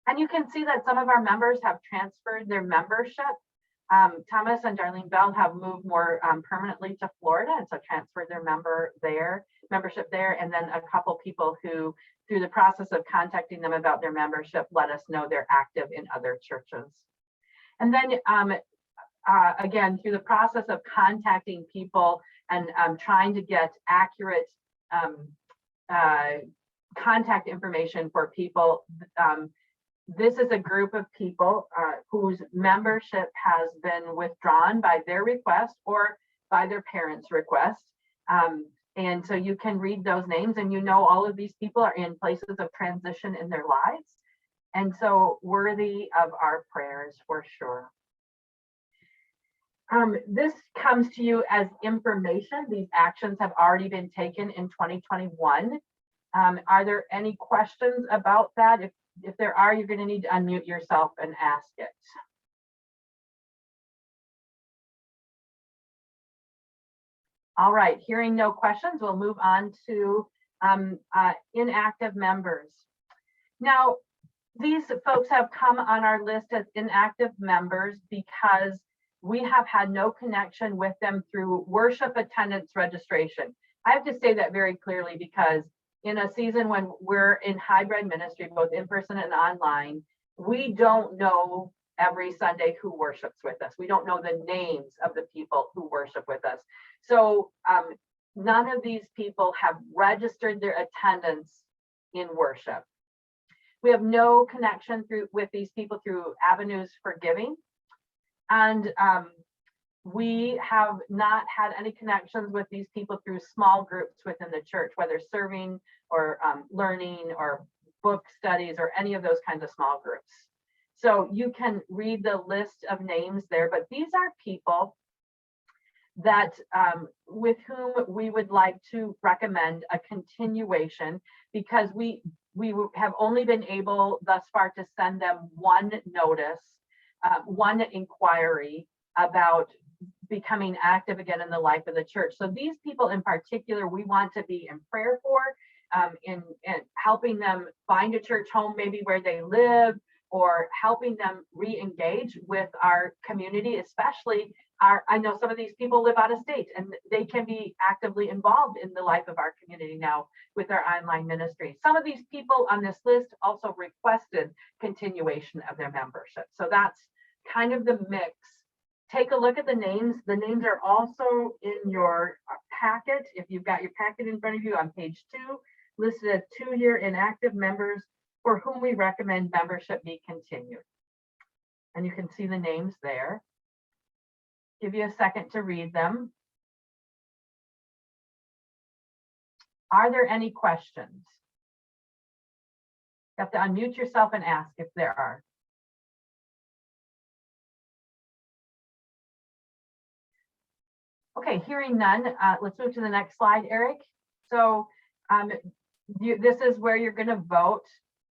And you can see that some of our members have transferred their membership. Thomas and Darlene Bell have moved more permanently to Florida, and so transferred their membership there. And then a couple people who, through the process of contacting them about their membership, let us know they're active in other churches. And then again, through the process of contacting people and trying to get accurate contact information for people, this is a group of people whose membership has been withdrawn by their request or by their parents' request. And so you can read those names, and you know all of these people are in places of transition in their lives. And so worthy of our prayers for sure. This comes to you as information. These actions have already been taken in 2021. Are there any questions about that? If there are, you're going to need to unmute yourself and ask it. All right, hearing no questions, we'll move on to inactive members. Now, these folks have come on our list as inactive members because we have had no connection with them through worship attendance registration. I have to say that very clearly, because in a season when we're in hybrid ministry, both in person and online, we don't know every Sunday who worships with us. We don't know the names of the people who worship with us. So none of these people have registered their attendance in worship. We have no connection with these people through avenues for giving. And we have not had any connections with these people through small groups within the church, whether serving or learning or book studies or any of those kinds of small groups. So you can read the list of names there, but these are people that with whom we would like to recommend a continuation, because we have only been able thus far to send them one notice, one inquiry about becoming active again in the life of the church. So these people in particular, we want to be in prayer for, in helping them find a church home, maybe where they live, or helping them re-engage with our community, especially I know some of these people live out of state, and they can be actively involved in the life of our community now with our online ministry. Some of these people on this list also requested continuation of their membership. So that's kind of the mix. Take a look at the names. The names are also in your packet. If you've got your packet in front of you on page 2, listed as 2-year inactive members for whom we recommend membership be continued. And you can see the names there. Give you a second to read them. Are there any questions? You have to unmute yourself and ask if there are. Okay, hearing none, let's move to the next slide, Eric. So this is where you're going to vote.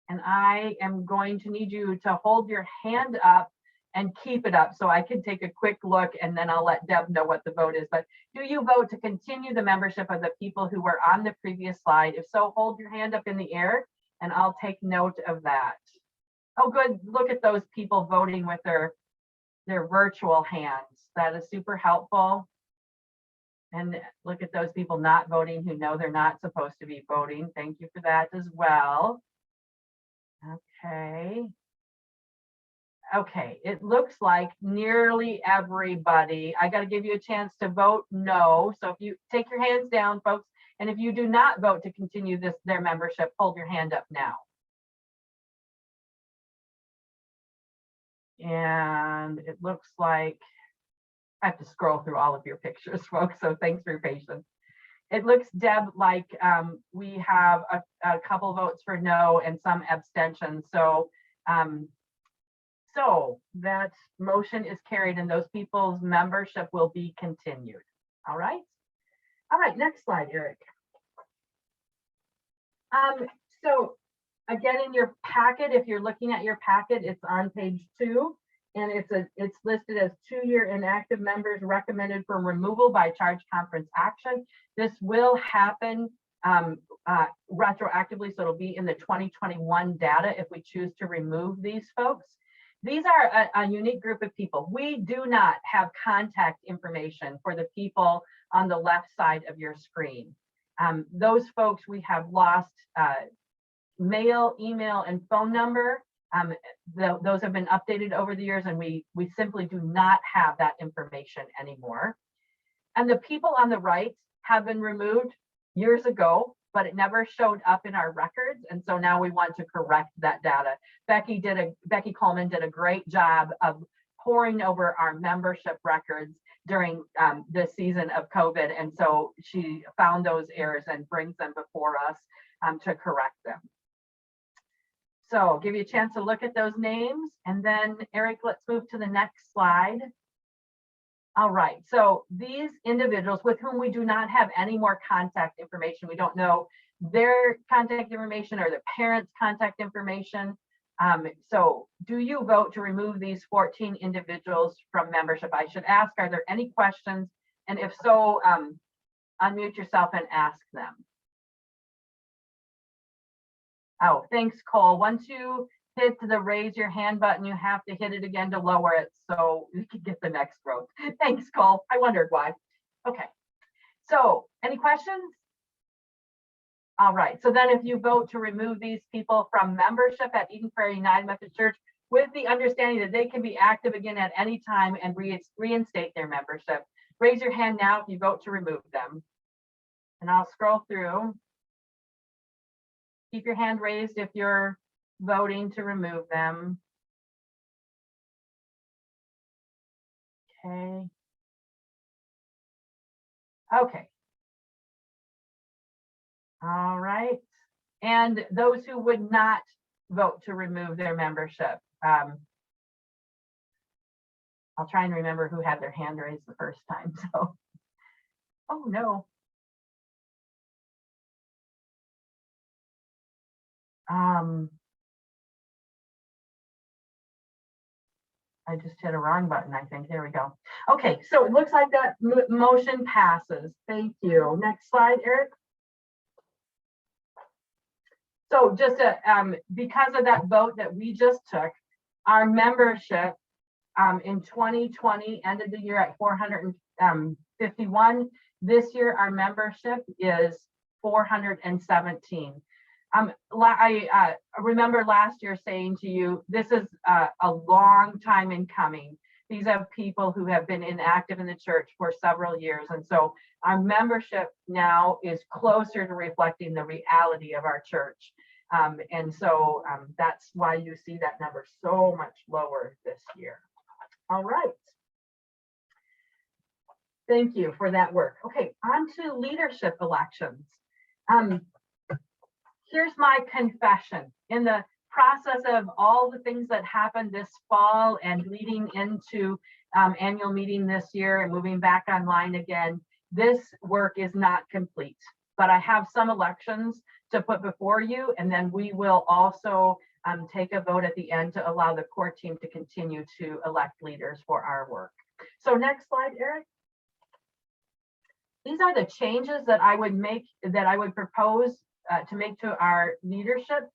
And I am going to need you to hold your hand up and keep it up so I can take a quick look, and then I'll let Deb know what the vote is. But do you vote to continue the membership of the people who were on the previous slide? If so, hold your hand up in the air and I'll take note of that. Oh, good. Look at those people voting with their virtual hands. That is super helpful. And look at those people not voting who know they're not supposed to be voting. Thank you for that as well. Okay. Okay, it looks like nearly everybody, I got to give you a chance to vote no. So if you take your hands down, folks, and if you do not vote to continue their membership, hold your hand up now. And it looks like I have to scroll through all of your pictures, folks, so thanks for your patience. It looks, Deb, like we have a couple votes for no and some abstentions. So that motion is carried and those people's membership will be continued. All right. All right, next slide, Eric. So again, in your packet, if you're looking at your packet, it's on page 2, and it's listed as 2-year inactive members recommended for removal by charge conference action. This will happen retroactively, so it'll be in the 2021 data if we choose to remove these folks. These are a unique group of people. We do not have contact information for the people on the left side of your screen. Those folks we have lost mail, email, and phone number. Those have been updated over the years, and we simply do not have that information anymore. And the people on the right have been removed years ago, but it never showed up in our records. And so now we want to correct that data. Becky Coleman did a great job of poring over our membership records during this season of COVID. And so she found those errors and brings them before us to correct them. So give you a chance to look at those names. And then Eric, let's move to the next slide. All right, so these individuals with whom we do not have any more contact information, we don't know their contact information or their parents' contact information. So do you vote to remove these 14 individuals from membership? I should ask, are there any questions? And if so, unmute yourself and ask them. Oh, thanks, Cole. Once you hit the raise your hand button, you have to hit it again to lower it so you can get the next vote. Thanks, Cole. I wondered why. Okay, so any questions? All right, so then if you vote to remove these people from membership at Eden Prairie United Methodist Church with the understanding that they can be active again at any time and reinstate their membership, raise your hand now if you vote to remove them. And I'll scroll through. Keep your hand raised if you're voting to remove them. Okay. Okay. All right. And those who would not vote to remove their membership. I'll try and remember who had their hand raised the first time. So, oh no. I just hit a wrong button, I think. There we go. Okay, so it looks like that motion passes. Thank you. Next slide, Eric. So just because of that vote that we just took, our membership in 2020 ended the year at 451. This year, our membership is 417. I remember last year saying to you, this is a long time in coming. These are people who have been inactive in the church for several years. And so our membership now is closer to reflecting the reality of our church. And so that's why you see that number so much lower this year. All right. Thank you for that work. Okay, on to leadership elections. Here's my confession. In the process of all the things that happened this fall and leading into annual meeting this year and moving back online again, this work is not complete. but I have some elections to put before you, and then we will also take a vote at the end to allow the core team to continue to elect leaders for our work. So next slide, Eric. These are the changes that I would propose to make to our leadership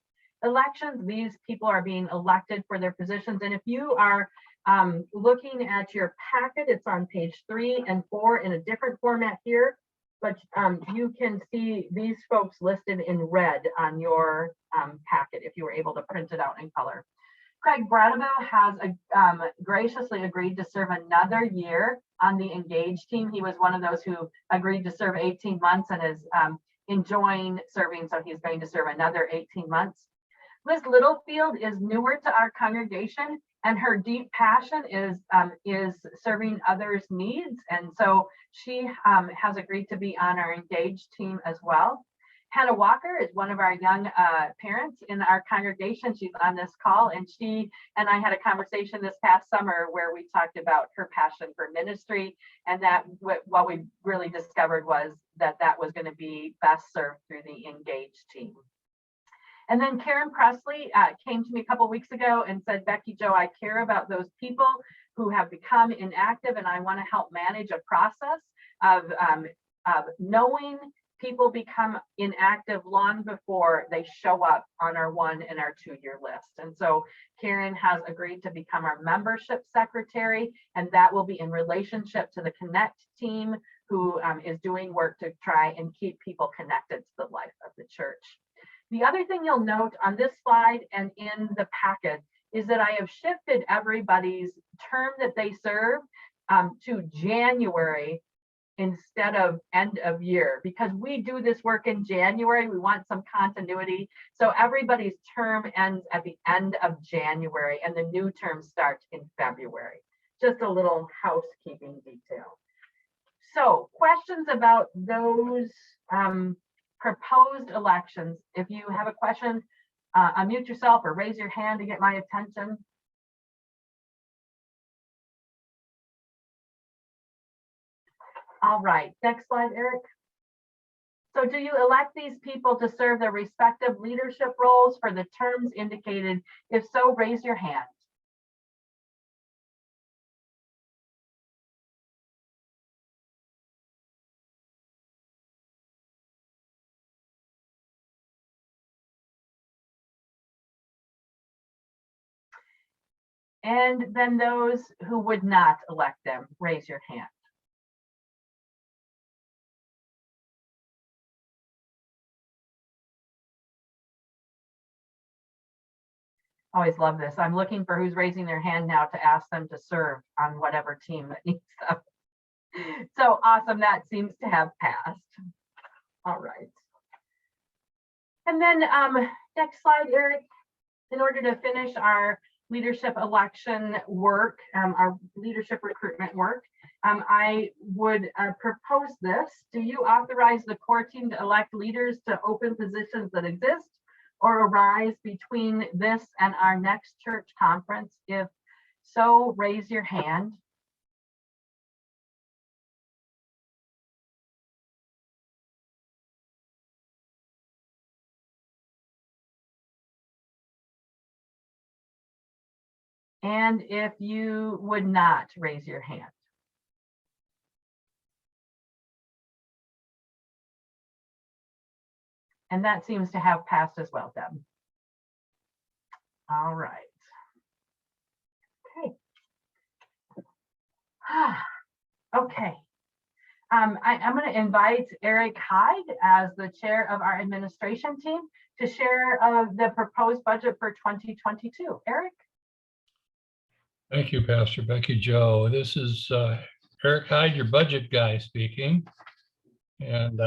elections. These people are being elected for their positions. And if you are looking at your packet, it's on page 3 and 4 in a different format here, but you can see these folks listed in red on your packet if you were able to print it out in color. Craig Bradabo has graciously agreed to serve another year on the Engage team. He was one of those who agreed to serve 18 months and is enjoying serving, so he's going to serve another 18 months. Liz Littlefield is newer to our congregation, and her deep passion is serving others' needs, and so she has agreed to be on our Engage team as well. Hannah Walker is one of our young parents in our congregation. She's on this call, and she and I had a conversation this past summer where we talked about her passion for ministry, and that what we really discovered was that was going to be best served through the Engage team. And then Karen Presley came to me a couple weeks ago and said, Becky Jo, I care about those people who have become inactive, and I want to help manage a process of knowing people become inactive long before they show up on our 1 and our 2-year list. And so Karen has agreed to become our membership secretary, and that will be in relationship to the Connect team, who is doing work to try and keep people connected to the life of the church. The other thing you'll note on this slide and in the packet is that I have shifted everybody's term that they serve to January instead of end of year, because we do this work in January. We want some continuity. So everybody's term ends at the end of January and the new term starts in February. Just a little housekeeping detail. So questions about those proposed elections. If you have a question, unmute yourself or raise your hand to get my attention. All right, next slide, Eric. So do you elect these people to serve their respective leadership roles for the terms indicated? If so, raise your hand. And then those who would not elect them, raise your hand. Always love this. I'm looking for who's raising their hand now to ask them to serve on whatever team that needs them. So awesome, that seems to have passed. All right. And then next slide, Eric. In order to finish our leadership election work, our leadership recruitment work, I would propose this. Do you authorize the core team to elect leaders to open positions that exist or arise between this and our next church conference? If so, raise your hand. And if you would not, raise your hand. And that seems to have passed as well, Deb. All right. Okay. Okay. I'm going to invite Eric Hyde as the chair of our administration team to share the proposed budget for 2022. Eric? Thank you, Pastor Becky Jo. This is Eric Hyde, your budget guy speaking. And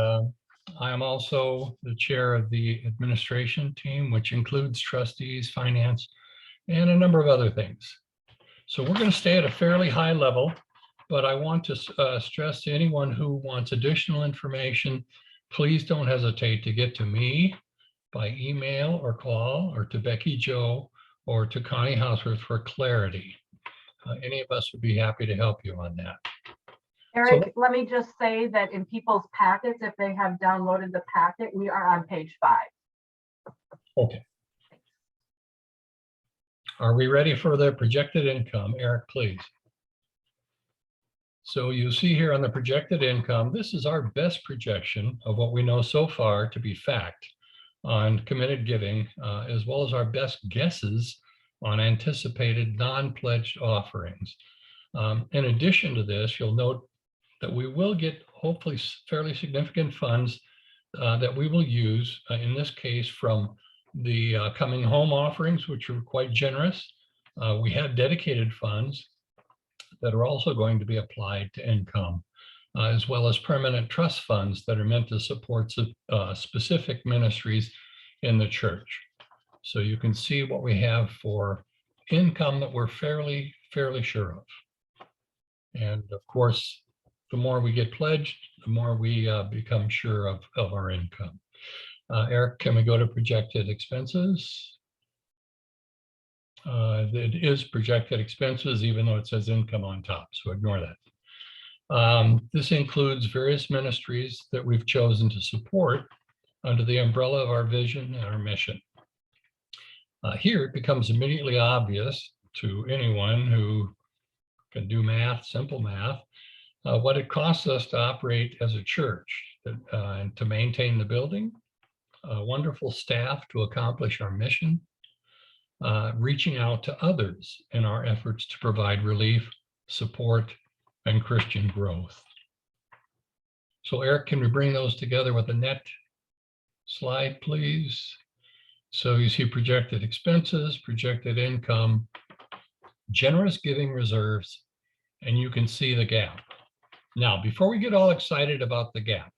I am also the chair of the administration team, which includes trustees, finance, and a number of other things. So we're going to stay at a fairly high level, but I want to stress to anyone who wants additional information, please don't hesitate to get to me by email or call, or to Becky Jo or to Connie Houseworth for clarity. Any of us would be happy to help you on that. Eric, let me just say that in people's packets, if they have downloaded the packet, we are on page 5. Okay. Are we ready for the projected income? Eric, please. So you see here on the projected income, this is our best projection of what we know so far to be fact on committed giving, as well as our best guesses on anticipated non-pledged offerings. In addition to this, you'll note that we will get hopefully fairly significant funds that we will use, in this case, from the coming home offerings, which are quite generous. We have dedicated funds that are also going to be applied to income, as well as permanent trust funds that are meant to support specific ministries in the church. So you can see what we have for income that we're fairly sure of. And of course, the more we get pledged, the more we become sure of our income. Eric, can we go to projected expenses? It is projected expenses, even though it says income on top, so ignore that. This includes various ministries that we've chosen to support under the umbrella of our vision and our mission. Here it becomes immediately obvious to anyone who can do math, simple math, what it costs us to operate as a church and to maintain the building, wonderful staff to accomplish our mission, reaching out to others in our efforts to provide relief, support, and Christian growth. So Eric, can we bring those together with a net slide, please? So you see projected expenses, projected income, generous giving reserves, and you can see the gap. Now, before we get all excited about the gap,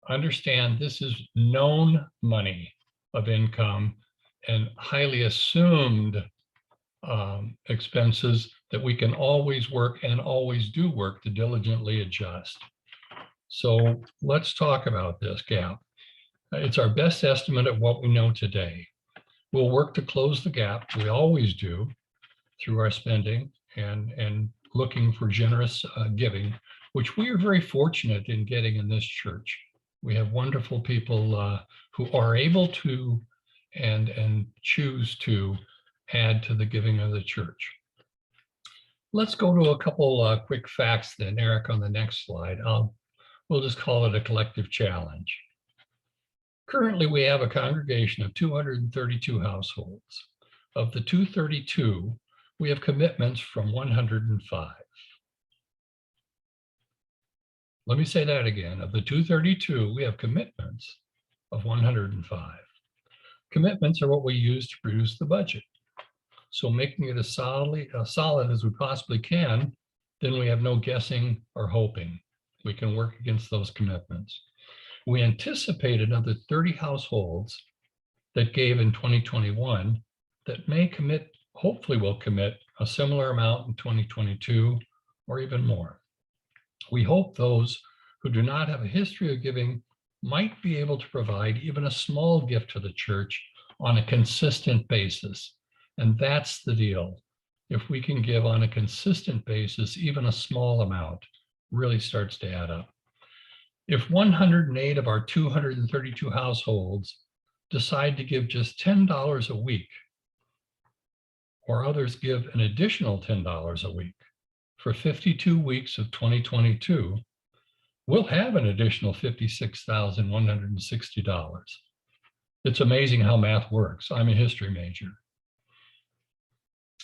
understand this is known money of income and highly assumed expenses that we can always work and always do work to diligently adjust. So let's talk about this gap. It's our best estimate of what we know today. We'll work to close the gap. We always do through our spending and looking for generous giving, which we are very fortunate in getting in this church. We have wonderful people who are able to and choose to add to the giving of the church. Let's go to a couple quick facts then, Eric, on the next slide. We'll just call it a collective challenge. Currently, we have a congregation of 232 households. Of the 232, we have commitments from 105. Let me say that again. Of the 232, we have commitments of 105. Commitments are what we use to produce the budget. So making it as solid as we possibly can, then we have no guessing or hoping. We can work against those commitments. We anticipate another 30 households that gave in 2021 that may commit, hopefully will commit a similar amount in 2022 or even more. We hope those who do not have a history of giving might be able to provide even a small gift to the church on a consistent basis. And that's the deal. If we can give on a consistent basis, even a small amount really starts to add up. If 108 of our 232 households decide to give just $10 a week, or others give an additional $10 a week for 52 weeks of 2022, we'll have an additional $56,160. It's amazing how math works. I'm a history major.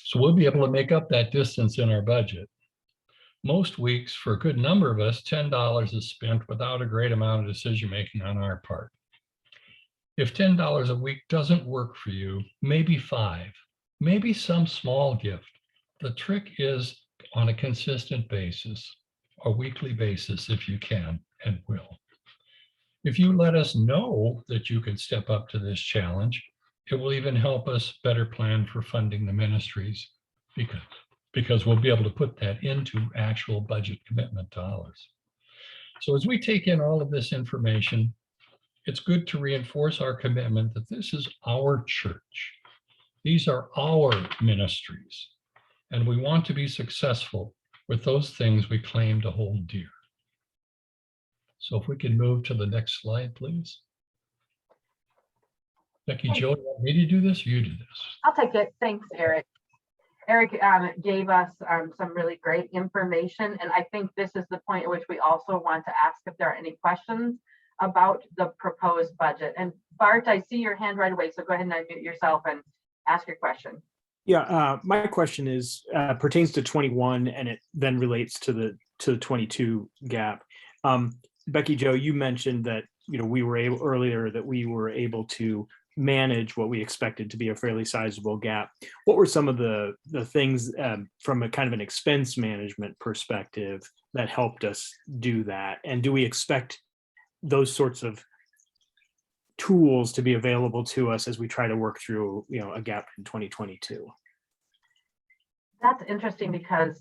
So we'll be able to make up that distance in our budget. Most weeks, for a good number of us, $10 is spent without a great amount of decision-making on our part. If $10 a week doesn't work for you, maybe $5, maybe some small gift. The trick is on a consistent basis, a weekly basis if you can and will. If you let us know that you can step up to this challenge, it will even help us better plan for funding the ministries because we'll be able to put that into actual budget commitment dollars. So as we take in all of this information, it's good to reinforce our commitment that this is our church. These are our ministries, and we want to be successful with those things we claim to hold dear. So if we can move to the next slide, please. Becky Jo, you want me to do this or you do this? I'll take it. Thanks, Eric. Eric gave us some really great information, and I think this is the point at which we also want to ask if there are any questions about the proposed budget. And Bart, I see your hand right away, so go ahead and unmute yourself and ask your question. Yeah, my question is pertains to 21, and it then relates to the 22 gap. Becky Jo, you mentioned that we were able to manage what we expected to be a fairly sizable gap. What were some of the things from a kind of an expense management perspective that helped us do that? And do we expect those sorts of tools to be available to us as we try to work through a gap in 2022? That's interesting because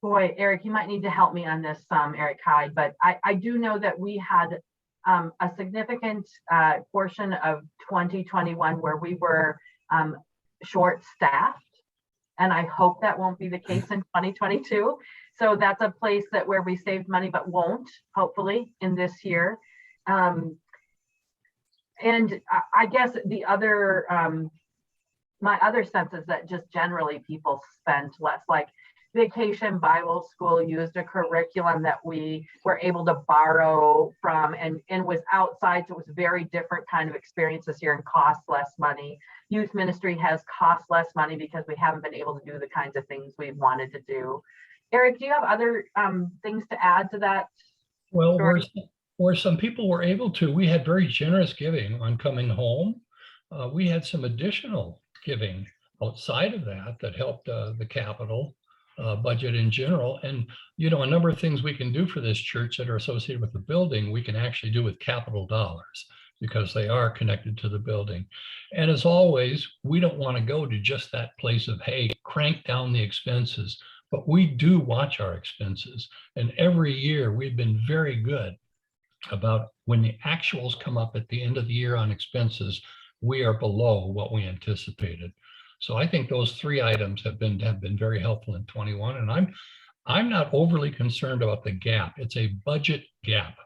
boy, Eric, you might need to help me on this, Eric Hyde, but I do know that we had a significant portion of 2021 where we were short-staffed, and I hope that won't be the case in 2022. So that's a place where we saved money, but won't, hopefully, in this year. And I guess the other, my other sense is that just generally people spent less. Like Vacation Bible School used a curriculum that we were able to borrow from and was outside, so it was very different kind of experience this year and cost less money. Youth ministry has cost less money because we haven't been able to do the kinds of things we wanted to do. Eric, do you have other things to add to that? Well, where some people were able to, we had very generous giving on coming home. We had some additional giving outside of that helped the capital budget in general. And, a number of things we can do for this church that are associated with the building, we can actually do with capital dollars because they are connected to the building. And as always, we don't want to go to just that place of, hey, crank down the expenses, but we do watch our expenses. And every year we've been very good about when the actuals come up at the end of the year on expenses, we are below what we anticipated. So I think those three items have been very helpful in 21, and I'm not overly concerned about the gap. It's a budget gap.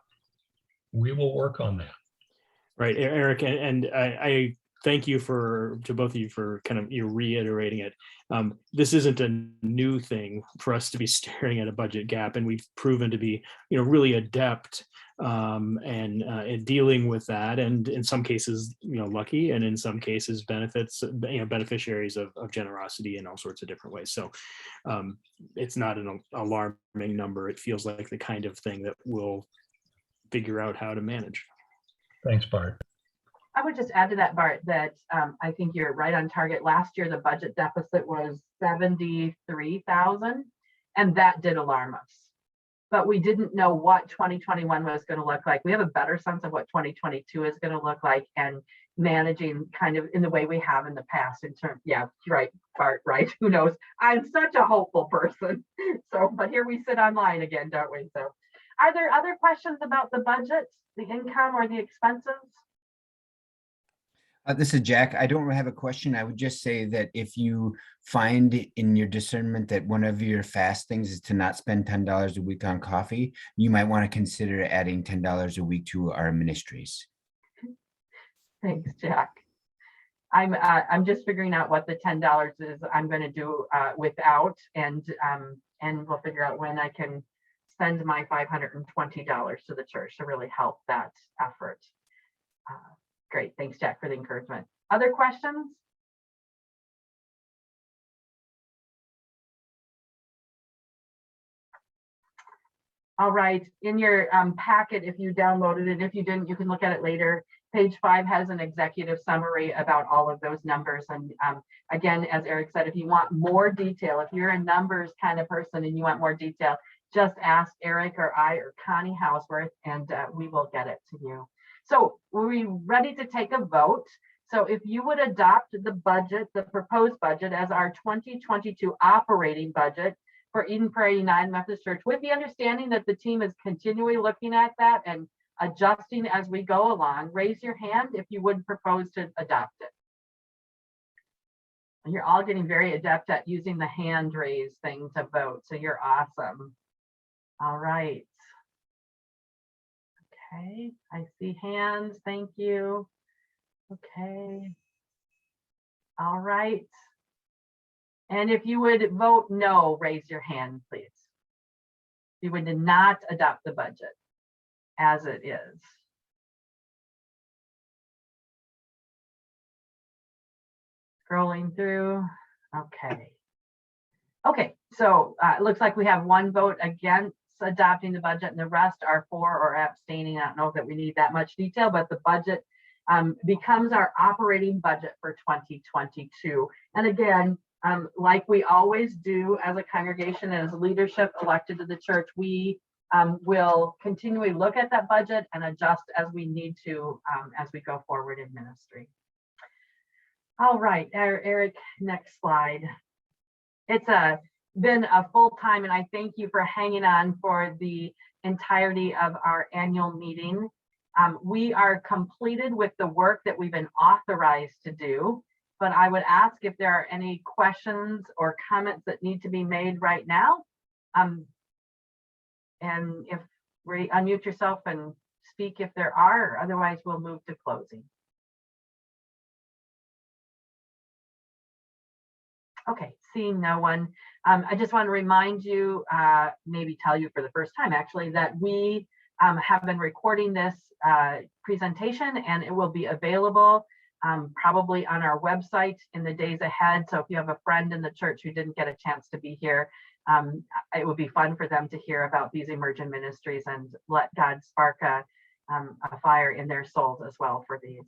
We will work on that. Right, Eric, and I thank you to both of you for kind of reiterating it. This isn't a new thing for us to be staring at a budget gap, and we've proven to be really adept and dealing with that, and in some cases lucky, and in some cases beneficiaries of generosity in all sorts of different ways. So it's not an alarming number. It feels like the kind of thing that we'll figure out how to manage. Thanks, Bart. I would just add to that, Bart, that I think you're right on target. Last year, the budget deficit was 73,000, and that did alarm us. But we didn't know what 2021 was going to look like. We have a better sense of what 2022 is going to look like, and managing kind of in the way we have in the past in terms, yeah, right, Bart, right? Who knows? I'm such a hopeful person. So, but here we sit online again, don't we? So are there other questions about the budget, the income, or the expenses? This is Jack. I don't have a question. I would just say that if you find in your discernment that one of your fast things is to not spend $10 a week on coffee, you might want to consider adding $10 a week to our ministries. Thanks, Jack. I'm just figuring out what the $10 is I'm going to do without, and we'll figure out when I can send my $520 to the church to really help that effort. Great, thanks, Jack, for the encouragement. Other questions? All right, in your packet, if you downloaded it, if you didn't, you can look at it later. Page 5 has an executive summary about all of those numbers. And again, as Eric said, if you want more detail, if you're a numbers kind of person and you want more detail, just ask Eric or I or Connie Houseworth, and we will get it to you. So were we ready to take a vote? So if you would adopt the budget, the proposed budget as our 2022 operating budget for Eden Prairie United Methodist Church, with the understanding that the team is continually looking at that and adjusting as we go along, raise your hand if you would propose to adopt it. You're all getting very adept at using the hand raise thing to vote, so you're awesome. All right. Okay, I see hands, thank you. Okay. All right. And if you would vote no, raise your hand, please. You would not adopt the budget as it is. Scrolling through, okay. Okay, so it looks like we have one vote against adopting the budget and the rest are for or abstaining. I don't know that we need that much detail, but the budget becomes our operating budget for 2022. And again, like we always do as a congregation and as leadership elected to the church, we will continually look at that budget and adjust as we need to as we go forward in ministry. All right, Eric, next slide. It's been a full time, and I thank you for hanging on for the entirety of our annual meeting. We are completed with the work that we've been authorized to do, but I would ask if there are any questions or comments that need to be made right now. And if unmute yourself and speak if there are, otherwise we'll move to closing. Okay, seeing no one, I just want to remind you, maybe tell you for the first time actually, that we have been recording this presentation and it will be available probably on our website in the days ahead. So if you have a friend in the church who didn't get a chance to be here, it would be fun for them to hear about these emergent ministries and let God spark a fire in their souls as well for these.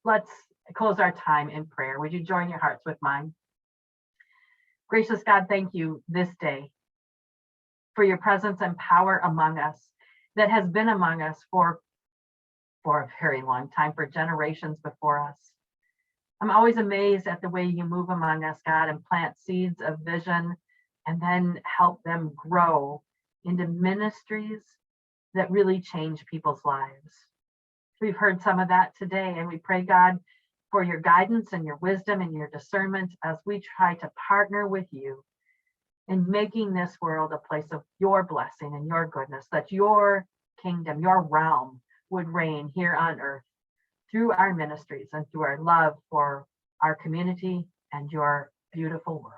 Let's close our time in prayer. Would you join your hearts with mine? Gracious God, thank you this day for your presence and power among us that has been among us for a very long time, for generations before us. I'm always amazed at the way you move among us, God, and plant seeds of vision and then help them grow into ministries that really change people's lives. We've heard some of that today, and we pray, God, for your guidance and your wisdom and your discernment as we try to partner with you in making this world a place of your blessing and your goodness, that your kingdom, your realm would reign here on earth through our ministries and through our love for our community and your beautiful world.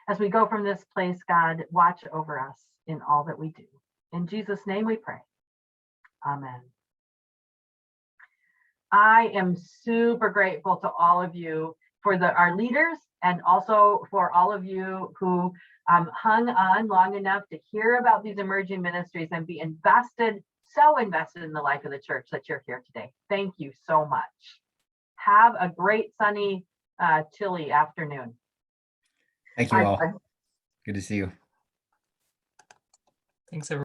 As we go from this place, God, watch over us in all that we do. In Jesus' name we pray. Amen. I am super grateful to all of you for our leaders and also for all of you who hung on long enough to hear about these emerging ministries and be so invested in the life of the church that you're here today. Thank you so much. Have a great sunny, chilly afternoon. Thank you all. Good to see you. Thanks, everyone.